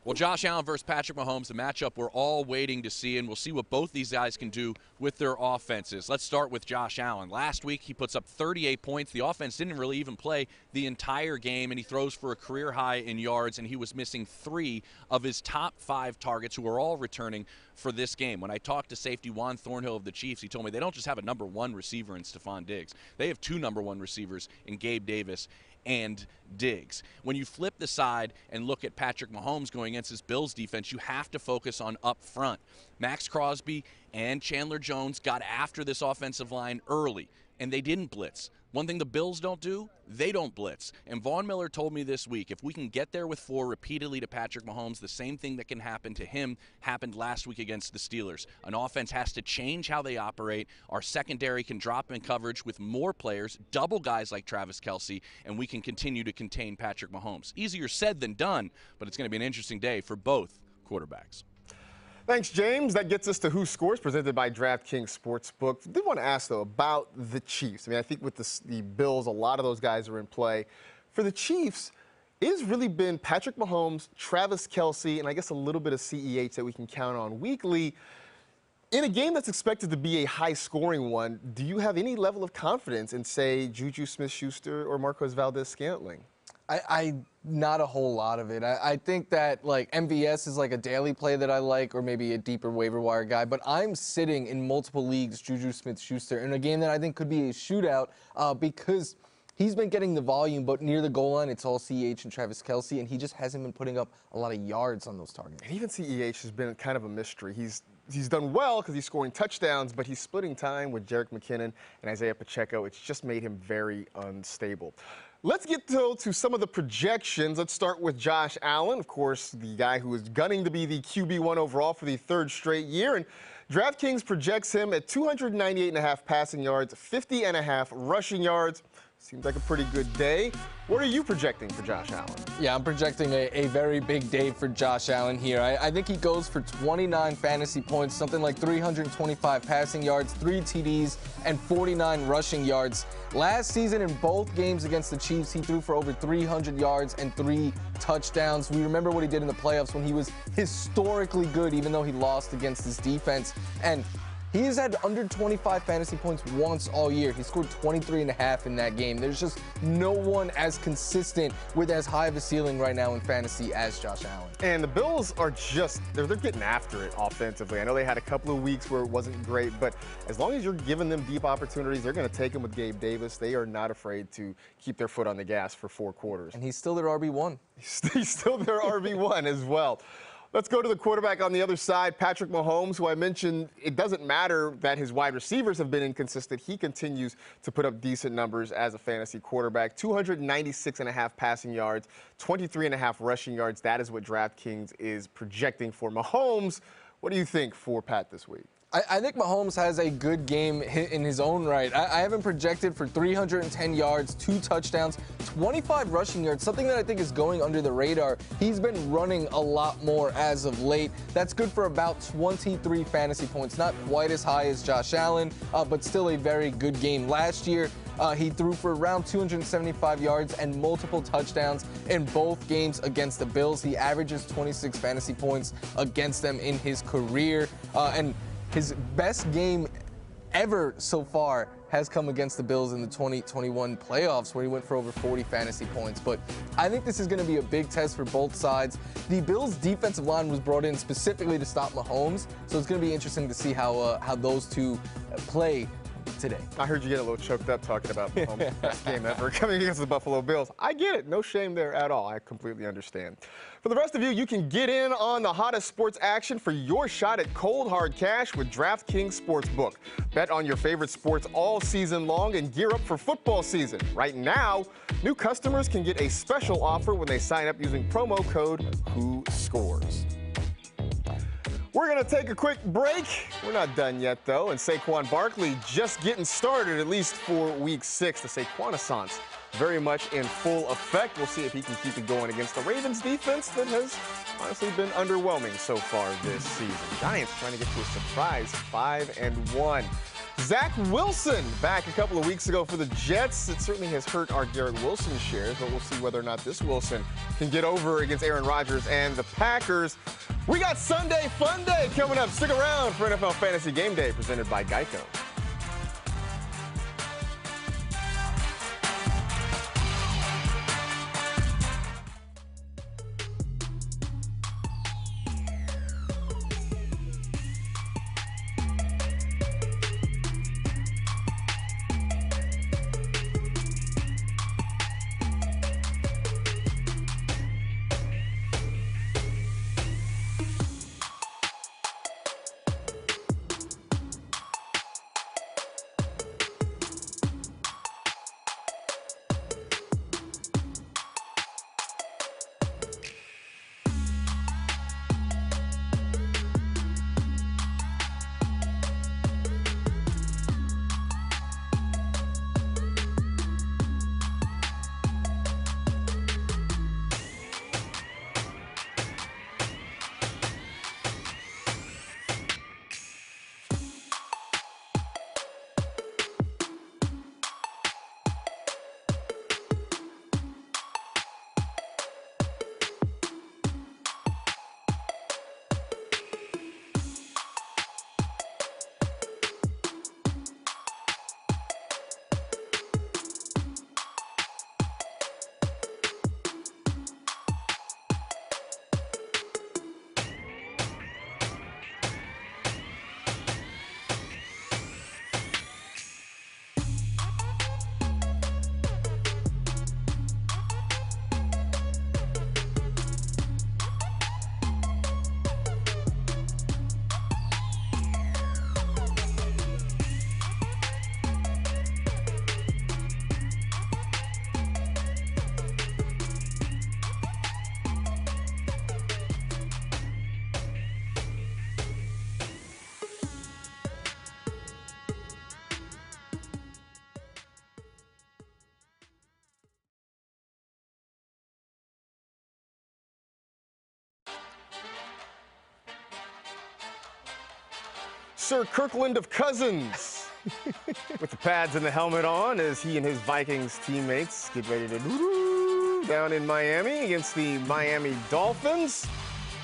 Well, Josh Allen versus Patrick Mahomes, the matchup we're all waiting to see, and we'll see what both these guys can do with their offenses. Let's start with Josh Allen. Last week, he puts up 38 points. The offense didn't really even play the entire game, and he throws for a career high in yards, and he was missing 3 of his top 5 targets, who are all returning for this game. When I talked to safety Juan Thornhill of the Chiefs, he told me they don't just have a number 1 receiver in Stephon Diggs. They have 2 number 1 receivers in Gabe Davis and Diggs. When you flip the side and look at Patrick Mahomes going against his Bills defense, you have to focus on up front. Max Crosby and Chandler Jones got after this offensive line early, and they didn't blitz. One thing the Bills don't do, they don't blitz. And Von Miller told me this week, if we can get there with 4 repeatedly to Patrick Mahomes, the same thing that can happen to him happened last week against the Steelers. An offense has to change how they operate. Our secondary can drop in coverage with more players, double guys like Travis Kelce, and we can continue to contain Patrick Mahomes. Easier said than done, but it's going to be an interesting day for both quarterbacks. Thanks, James. That gets us to Who Scores, presented by DraftKings Sportsbook. I did want to ask, though, about the Chiefs. I mean, I think with the Bills, a lot of those guys are in play. For the Chiefs, it has really been Patrick Mahomes, Travis Kelce, and I guess a little bit of CEH that we can count on weekly. In a game that's expected to be a high-scoring one, do you have any level of confidence in, say, Juju Smith-Schuster or Marquez Valdez-Scantling? Not a whole lot of it. I think that, like, MVS is like a daily play that I like, or maybe a deeper waiver wire guy, but I'm sitting in multiple leagues Juju Smith-Schuster in a game that I think could be a shootout because he's been getting the volume, but near the goal line, it's all CEH and Travis Kelce, and he just hasn't been putting up a lot of yards on those targets. And even CEH has been kind of a mystery. He's done well because he's scoring touchdowns, but he's splitting time with Jerick McKinnon and Isaiah Pacheco. It's just made him very unstable. Let's get to some of the projections. Let's start with Josh Allen, of course, the guy who is gunning to be the QB1 overall for the third straight year. And DraftKings projects him at 298.5 passing yards, 50.5 rushing yards. Seems like a pretty good day. What are you projecting for Josh Allen? Yeah, I'm projecting a very big day for Josh Allen here. I think he goes for 29 fantasy points, something like 325 passing yards, 3 TDs, and 49 rushing yards. Last season in both games against the Chiefs, he threw for over 300 yards and 3 touchdowns. We remember what he did in the playoffs when he was historically good, even though he lost against his defense. And he has had under 25 fantasy points once all year. He scored 23.5 in that game. There's just no one as consistent with as high of a ceiling right now in fantasy as Josh Allen. And the Bills are just, they're getting after it offensively. I know they had a couple of weeks where it wasn't great, but as long as you're giving them deep opportunities, they're going to take them with Gabe Davis. They are not afraid to keep their foot on the gas for 4 quarters. And he's still their RB1. He's still their RB1 as well. Let's go to the quarterback on the other side, Patrick Mahomes, who I mentioned it doesn't matter that his wide receivers have been inconsistent. He continues to put up decent numbers as a fantasy quarterback. 296.5 passing yards, 23.5 rushing yards. That is what DraftKings is projecting for Mahomes. What do you think for Pat this week? I think Mahomes has a good game in his own right. I have him projected for 310 yards, 2 touchdowns, 25 rushing yards, something that I think is going under the radar. He's been running a lot more as of late. That's good for about 23 fantasy points. Not quite as high as Josh Allen, but still a very good game. Last year, he threw for around 275 yards and multiple touchdowns in both games against the Bills. He averages 26 fantasy points against them in his career. And his best game ever so far has come against the Bills in the 2021 playoffs, where he went for over 40 fantasy points. But I think this is going to be a big test for both sides. The Bills' defensive line was brought in specifically to stop Mahomes, so it's going to be interesting to see how those two play today. I heard you get a little choked up talking about Mahomes' best game ever coming against the Buffalo Bills. I get it. No shame there at all. I completely understand. For the rest of you, you can get in on the hottest sports action for your shot at cold, hard cash with DraftKings Sportsbook. Bet on your favorite sports all season long and gear up for football season. Right now, new customers can get a special offer when they sign up using promo code WHOSCORES. We're going to take a quick break. We're not done yet, though, and Saquon Barkley just getting started, at least for Week 6. The Saquon-assance very much in full effect. We'll see if he can keep it going against the Ravens defense that has honestly been underwhelming so far this season. Giants trying to get to a surprise 5-1. Zach Wilson back a couple of weeks ago for the Jets. It certainly has hurt our Garrett Wilson shares, but we'll see whether or not this Wilson can get over against Aaron Rodgers and the Packers. We got Sunday Fun Day coming up. Stick around for NFL Fantasy Game Day presented by Geico. Sir Kirkland of Cousins. With the pads and the helmet on as he and his Vikings teammates get ready to down in Miami against the Miami Dolphins.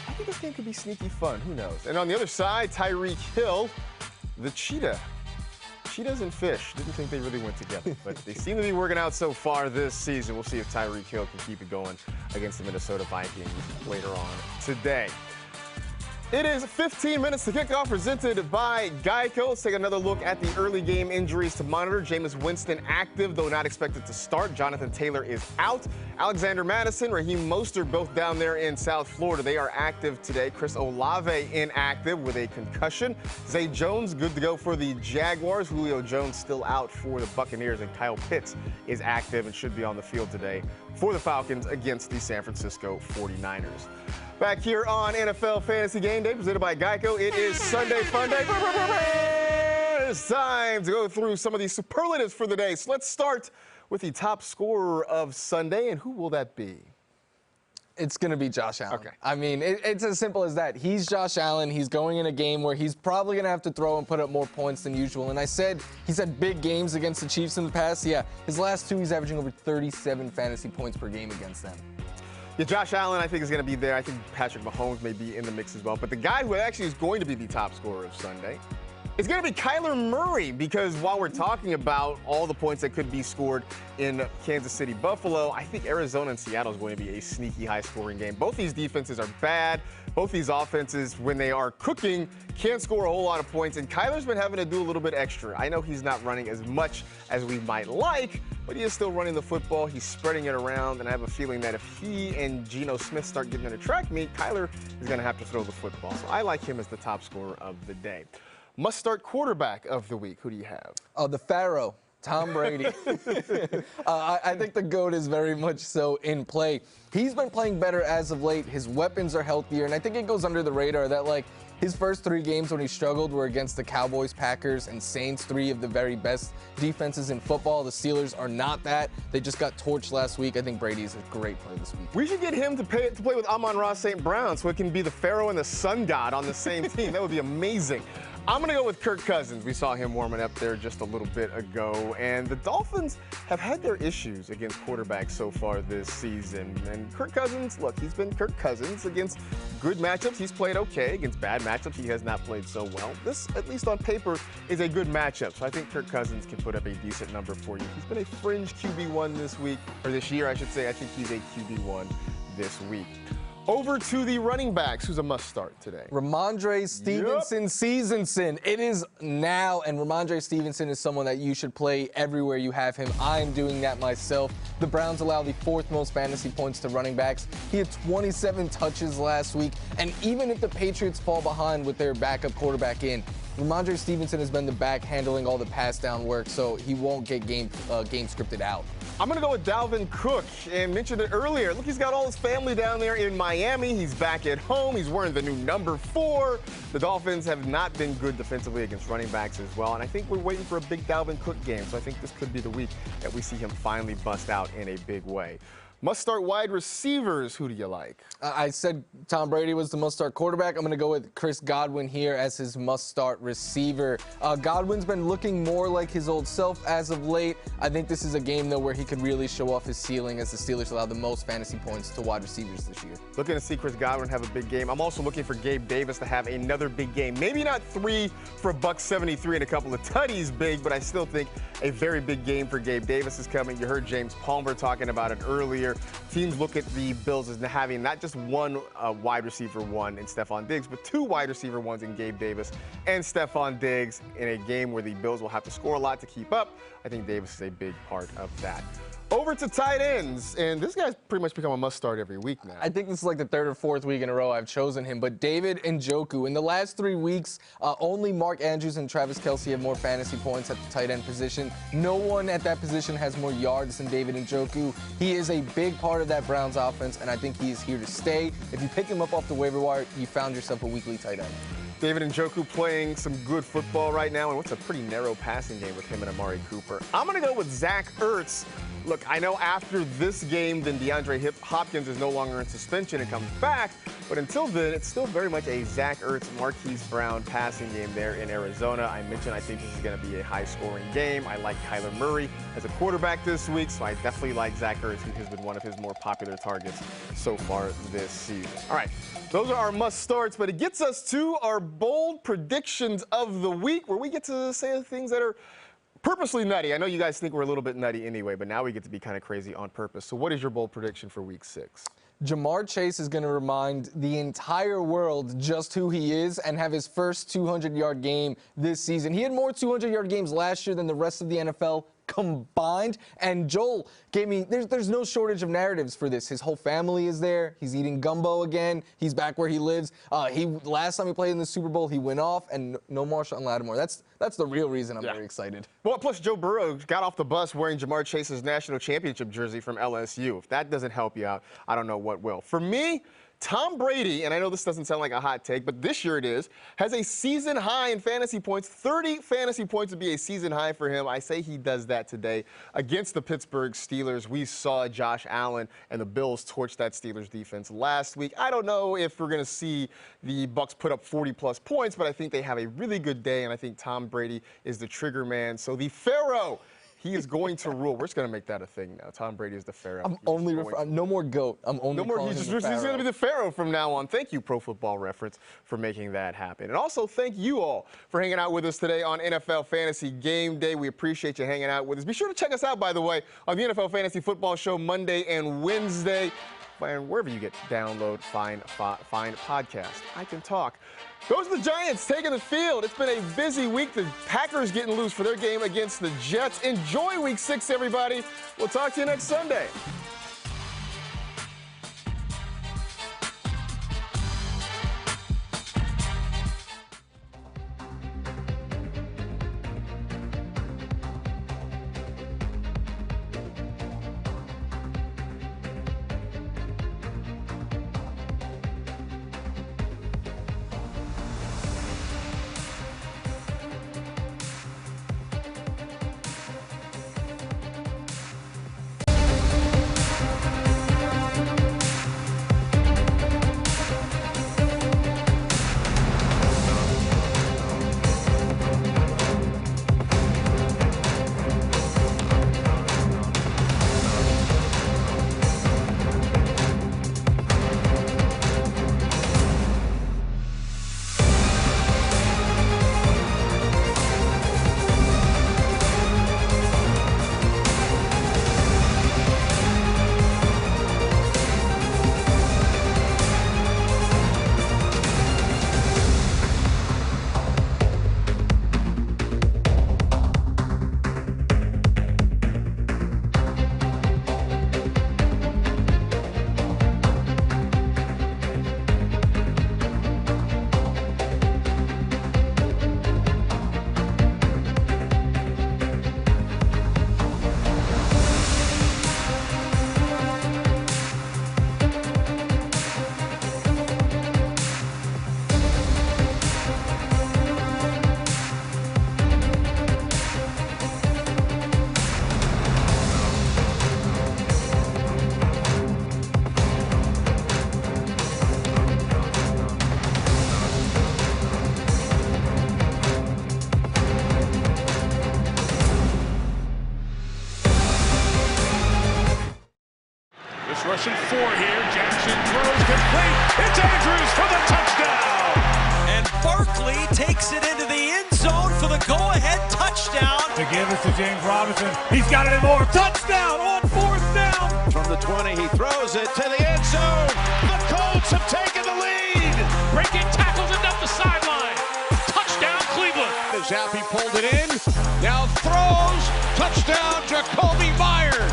I think this game could be sneaky fun. Who knows? And on the other side, Tyreek Hill, the cheetah. Cheetahs and fish. Didn't think they really went together, but they seem to be working out so far this season. We'll see if Tyreek Hill can keep it going against the Minnesota Vikings later on today. It is 15 minutes to kick off, presented by Geico. Let's take another look at the early game injuries to monitor. Jameis Winston active, though not expected to start. Jonathan Taylor is out. Alexander Madison, Raheem Mostert, both down there in South Florida. They are active today. Chris Olave inactive with a concussion. Zay Jones good to go for the Jaguars. Julio Jones still out for the Buccaneers, and Kyle Pitts is active and should be on the field today for the Falcons against the San Francisco 49ers. Back here on NFL Fantasy Game Day, presented by Geico. It is Sunday Fun Day. It's time to go through some of the superlatives for the day. So let's start with the top scorer of Sunday, and who will that be? It's going to be Josh Allen. Okay. I mean, it's as simple as that. He's Josh Allen. He's going in a game where he's probably going to have to throw and put up more points than usual. And he's had big games against the Chiefs in the past. Yeah, his last two, he's averaging over 37 fantasy points per game against them. Yeah, Josh Allen, I think, is going to be there. I think Patrick Mahomes may be in the mix as well. But the guy who actually is going to be the top scorer of Sunday is going to be Kyler Murray, because while we're talking about all the points that could be scored in Kansas City, Buffalo, I think Arizona and Seattle is going to be a sneaky high-scoring game. Both these defenses are bad. Both these offenses, when they are cooking, can't score a whole lot of points. And Kyler's been having to do a little bit extra. I know he's not running as much as we might like, but he is still running the football. He's spreading it around, and I have a feeling that if he and Geno Smith start getting in a track meet, Kyler is going to have to throw the football. So I like him as the top scorer of the day. Must-start quarterback of the week. Who do you have? The Pharaoh, Tom Brady. I think the GOAT is very much so in play. He's been playing better as of late. His weapons are healthier, and I think it goes under the radar that, like, his first three games when he struggled were against the Cowboys, Packers, and Saints, three of the very best defenses in football. The Steelers are not that. They just got torched last week. I think Brady is a great play this week. We should get him to play with Amon-Ra St. Brown so it can be the Pharaoh and the Sun God on the same team. That would be amazing. I'm going to go with Kirk Cousins. We saw him warming up there just a little bit ago. And the Dolphins have had their issues against quarterbacks so far this season. And Kirk Cousins, look, he's been Kirk Cousins. Against good matchups, he's played okay. Against bad matchups, he has not played so well. This, at least on paper, is a good matchup. So I think Kirk Cousins can put up a decent number for you. He's been a fringe QB1 this week, or this year, I should say. I think he's a QB1 this week. Over to the running backs. Who's a must-start today? Ramondre Stevenson. It is now, and Ramondre Stevenson is someone that you should play everywhere you have him. I'm doing that myself. The Browns allow the fourth most fantasy points to running backs. He had 27 touches last week, and even if the Patriots fall behind with their backup quarterback in, Ramondre Stevenson has been the back handling all the pass down work, so he won't get game scripted out. I'm going to go with Dalvin Cook, and mentioned it earlier. Look, he's got all his family down there in Miami. He's back at home. He's wearing the new number 4. The Dolphins have not been good defensively against running backs as well, and I think we're waiting for a big Dalvin Cook game, so I think this could be the week that we see him finally bust out in a big way. Must-start wide receivers, who do you like? I said Tom Brady was the must-start quarterback. I'm going to go with Chris Godwin here as his must-start receiver. Godwin's been looking more like his old self as of late. I think this is a game, though, where he could really show off his ceiling as the Steelers allow the most fantasy points to wide receivers this year. Looking to see Chris Godwin have a big game. I'm also looking for Gabe Davis to have another big game. Maybe not 3 for $173 and a couple of tutties big, but I still think a very big game for Gabe Davis is coming. You heard James Palmer talking about it earlier. Teams look at the Bills as having not just one wide receiver one in Stephon Diggs, but 2 wide receiver ones in Gabe Davis and Stephon Diggs in a game where the Bills will have to score a lot to keep up. I think Davis is a big part of that. Over to tight ends, and this guy's pretty much become a must-start every week now. I think this is like the 3rd or 4th week in a row I've chosen him, but David Njoku. In the last 3 weeks, only Mark Andrews and Travis Kelce have more fantasy points at the tight end position. No one at that position has more yards than David Njoku. He is a big part of that Browns offense, and I think he is here to stay. If you pick him up off the waiver wire, you found yourself a weekly tight end. David Njoku playing some good football right now, and what's a pretty narrow passing game with him and Amari Cooper. I'm going to go with Zach Ertz Look, I know after this game, then DeAndre Hopkins is no longer in suspension and comes back. But until then, it's still very much a Zach Ertz, Marquise Brown passing game there in Arizona. I mentioned I think this is going to be a high-scoring game. I like Kyler Murray as a quarterback this week, so I definitely like Zach Ertz. He has been one of his more popular targets so far this season. All right, those are our must-starts, but it gets us to our bold predictions of the week, where we get to say things that are purposely nutty. I know you guys think we're a little bit nutty anyway, but now we get to be kind of crazy on purpose. So what is your bold prediction for week 6? Jamar Chase is going to remind the entire world just who he is and have his first 200-yard game this season. He had more 200-yard games last year than the rest of the NFL combined. And Joel gave me, there's no shortage of narratives for this. His whole family is there. He's eating gumbo again. He's back where he lives. Last time he played in the Super Bowl, he went off, and no Marshawn Lattimore. That's the real reason I'm very excited. Well, plus Joe Burrow got off the bus wearing Jamar Chase's national championship jersey from LSU. If that doesn't help you out, I don't know what will. For me, Tom Brady, and I know this doesn't sound like a hot take, but this year it is, has a season high in fantasy points. 30 fantasy points would be a season high for him. I say he does that today against the Pittsburgh Steelers. We saw Josh Allen and the Bills torch that Steelers defense last week. I don't know if we're going to see the Bucs put up 40-plus points, but I think they have a really good day, and I think Tom Brady is the trigger man. So the Pharaoh, he is going to rule. We're just going to make that a thing now. Tom Brady is the Pharaoh. No more GOAT. I'm only calling him the Pharaoh. He's going to be the Pharaoh from now on. Thank you, Pro Football Reference, for making that happen. And also, thank you all for hanging out with us today on NFL Fantasy Game Day. We appreciate you hanging out with us. Be sure to check us out, by the way, on the NFL Fantasy Football Show Monday and Wednesday. And wherever you get find podcast. I can talk. Those are the Giants taking the field. It's been a busy week. The Packers getting loose for their game against the Jets. Enjoy week 6, everybody. We'll talk to you next Sunday. Rushing 4 here. Jackson throws complete. It's Andrews for the touchdown. And Barkley takes it into the end zone for the go-ahead touchdown. To give this to James Robinson. He's got it in more. Touchdown on 4th down. From the 20, he throws it to the end zone. The Colts have taken the lead. Breaking tackles and up the sideline. Touchdown, Cleveland. Zappi pulled it in. Now throws. Touchdown, Jacoby Myers.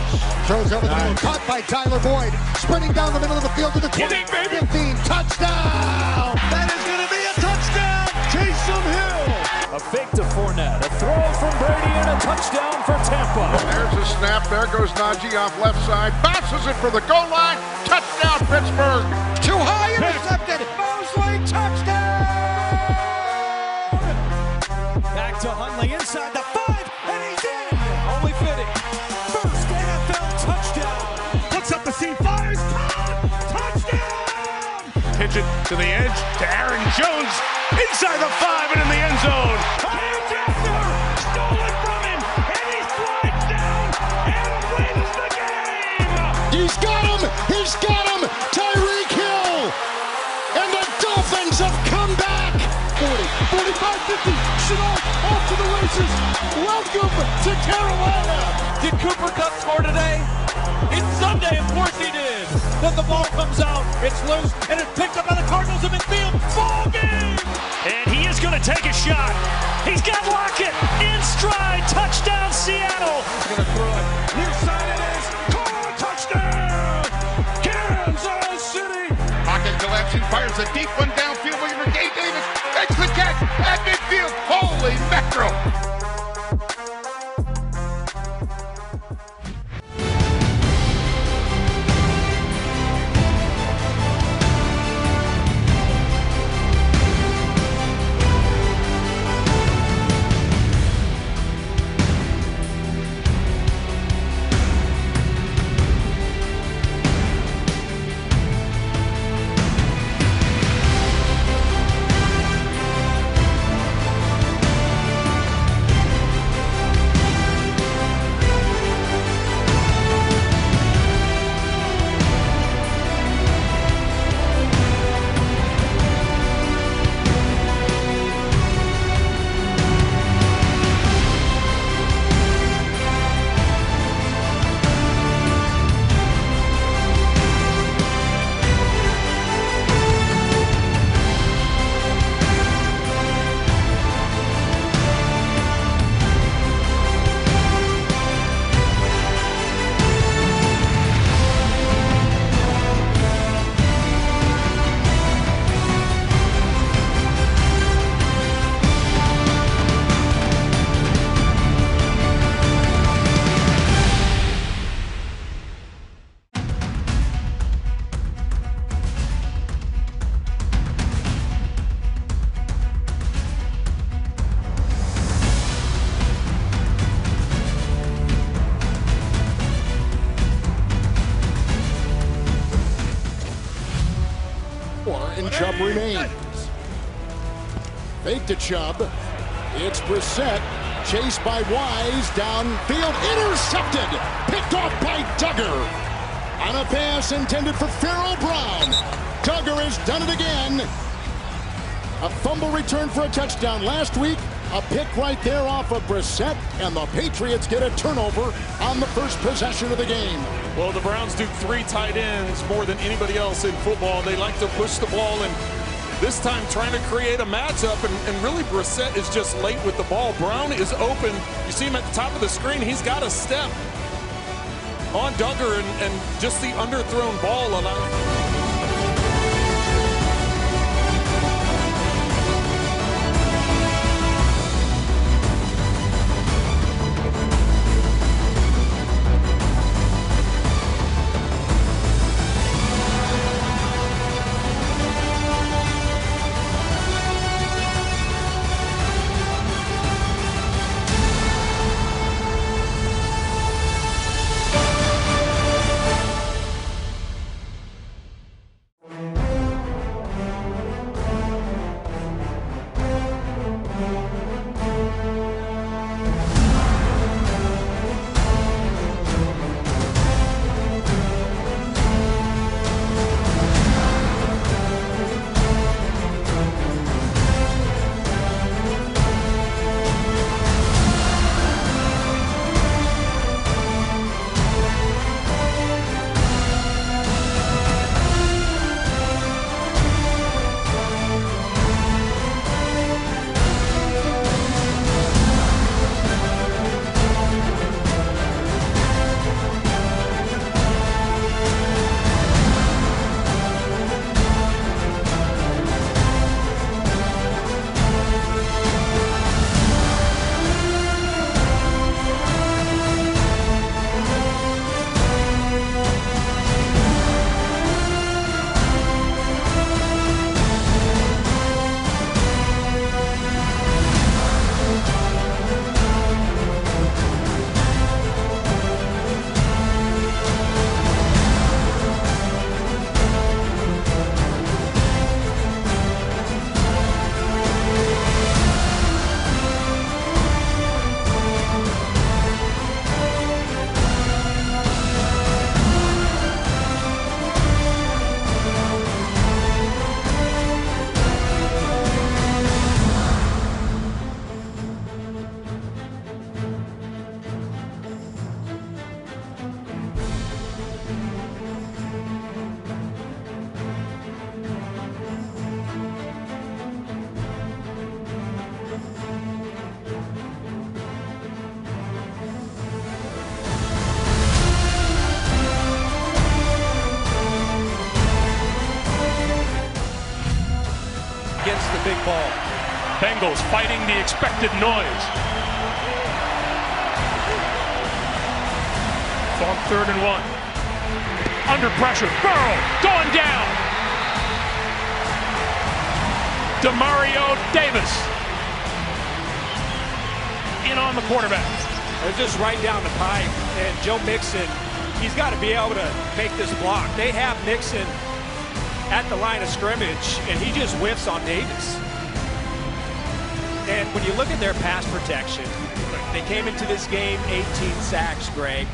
Throws over the middle, caught by Tyler Boyd. Sprinting down the middle of the field to the 20, 15, touchdown! That is going to be a touchdown. Taysom Hill. A fake to Fournette. A throw from Brady and a touchdown for Tampa. There's a snap. There goes Najee off left side. Bounces it for the goal line. Touchdown, Pittsburgh. Too high, intercepted. Mosley, touchdown. Back to Huntley inside the 5, and he's in. Only fitting. First NFL pitch it to the edge to Aaron Jones inside the 5 and in the end zone. Hands after, stolen from him, and he slides down and wins the game. He's got him! He's got him! Tyreek Hill! And the Dolphins have come back! 40, 45, 50, Chenault off to the races. Welcome to Carolina. Did Cooper Kupp score today? It's Sunday, of course he did. Then the ball comes out, it's loose, and it's picked up by the Cardinals of midfield. Ball game! And he is going to take a shot. He's got Lockett in stride. Touchdown, Seattle. He's going to throw it. Near side it is. Caught, touchdown, Kansas City. Pocket collapsing, fires a deep one downfield looking for Gabe Davis. Makes the catch at midfield. Holy mackerel. Chubb remains. Fake to Chubb. It's Brissett. Chased by Wise. Downfield. Intercepted. Picked off by Duggar. On a pass intended for Pharaoh Brown. Duggar has done it again. A fumble return for a touchdown last week. A pick right there off of Brissett, and the Patriots get a turnover on the first possession of the game. Well, the Browns do 3 tight ends more than anybody else in football. They like to push the ball, and this time trying to create a matchup, and really Brissett is just late with the ball. Brown is open. You see him at the top of the screen. He's got a step on Duggar, and just the underthrown ball allowed. loves the big ball. Bengals fighting the expected noise. On 3rd and 1. Under pressure. Burrow going down. Davis in on the quarterback. They're just right down the pipe. And Joe Mixon, he's got to be able to make this block. They have Mixon at the line of scrimmage, and he just whiffs on Davis. And when you look at their pass protection, they came into this game 18 sacks, Greg.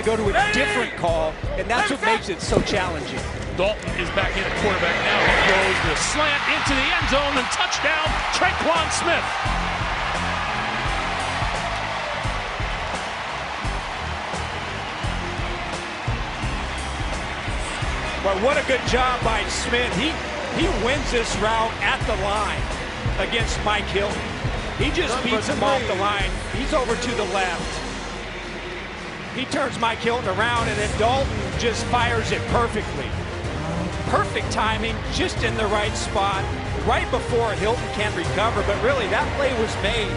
Go to a different call, and that's what makes it so challenging. Dalton is back in at quarterback now. He throws the slant into the end zone and touchdown, Tre'Quan Smith. Well, what a good job by Smith. He wins this route at the line against Mike Hill. He just beats him off the line. He's over to the left. He turns Mike Hilton around, and then Dalton just fires it perfectly. Perfect timing, just in the right spot, right before Hilton can recover, but really that play was made.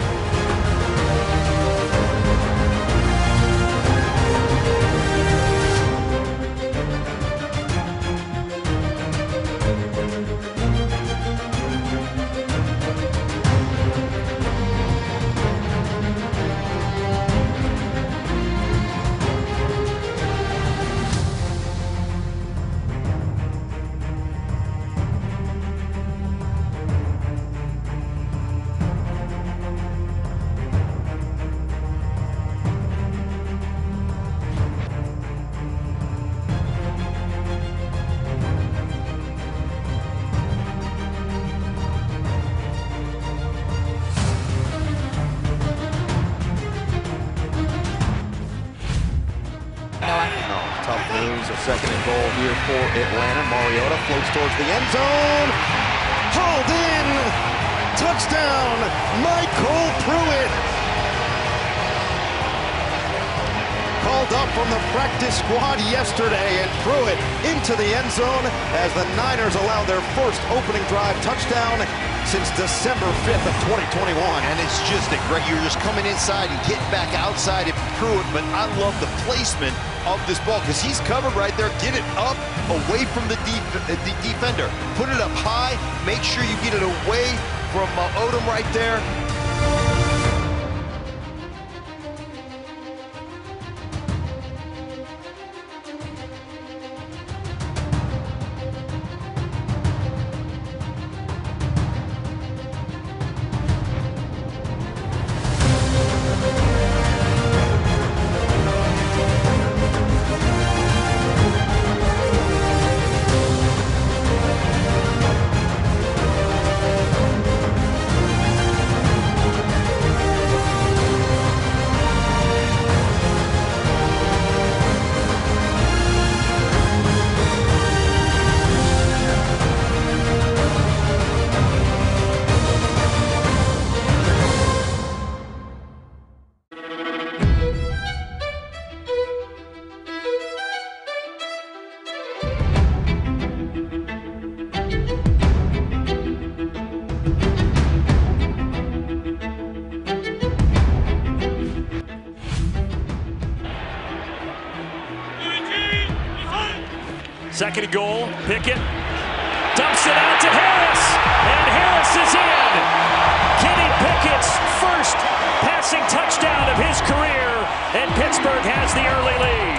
Second and goal here for Atlanta. Mariota floats towards the end zone. Hauled in. Touchdown, Michael Pruitt. called up from the practice squad yesterday and threw it into the end zone as the Niners allowed their first opening drive touchdown since December 5th of 2021. And it's just a great, you're just coming inside and getting back outside and through it, but I love the placement of this ball because he's covered right there. Get it up away from the defender. Put it up high. Make sure you get it away from Odom right there. Second and goal, Pickett dumps it out to Harris, and Harris is in. Kenny Pickett's first passing touchdown of his career, and Pittsburgh has the early lead.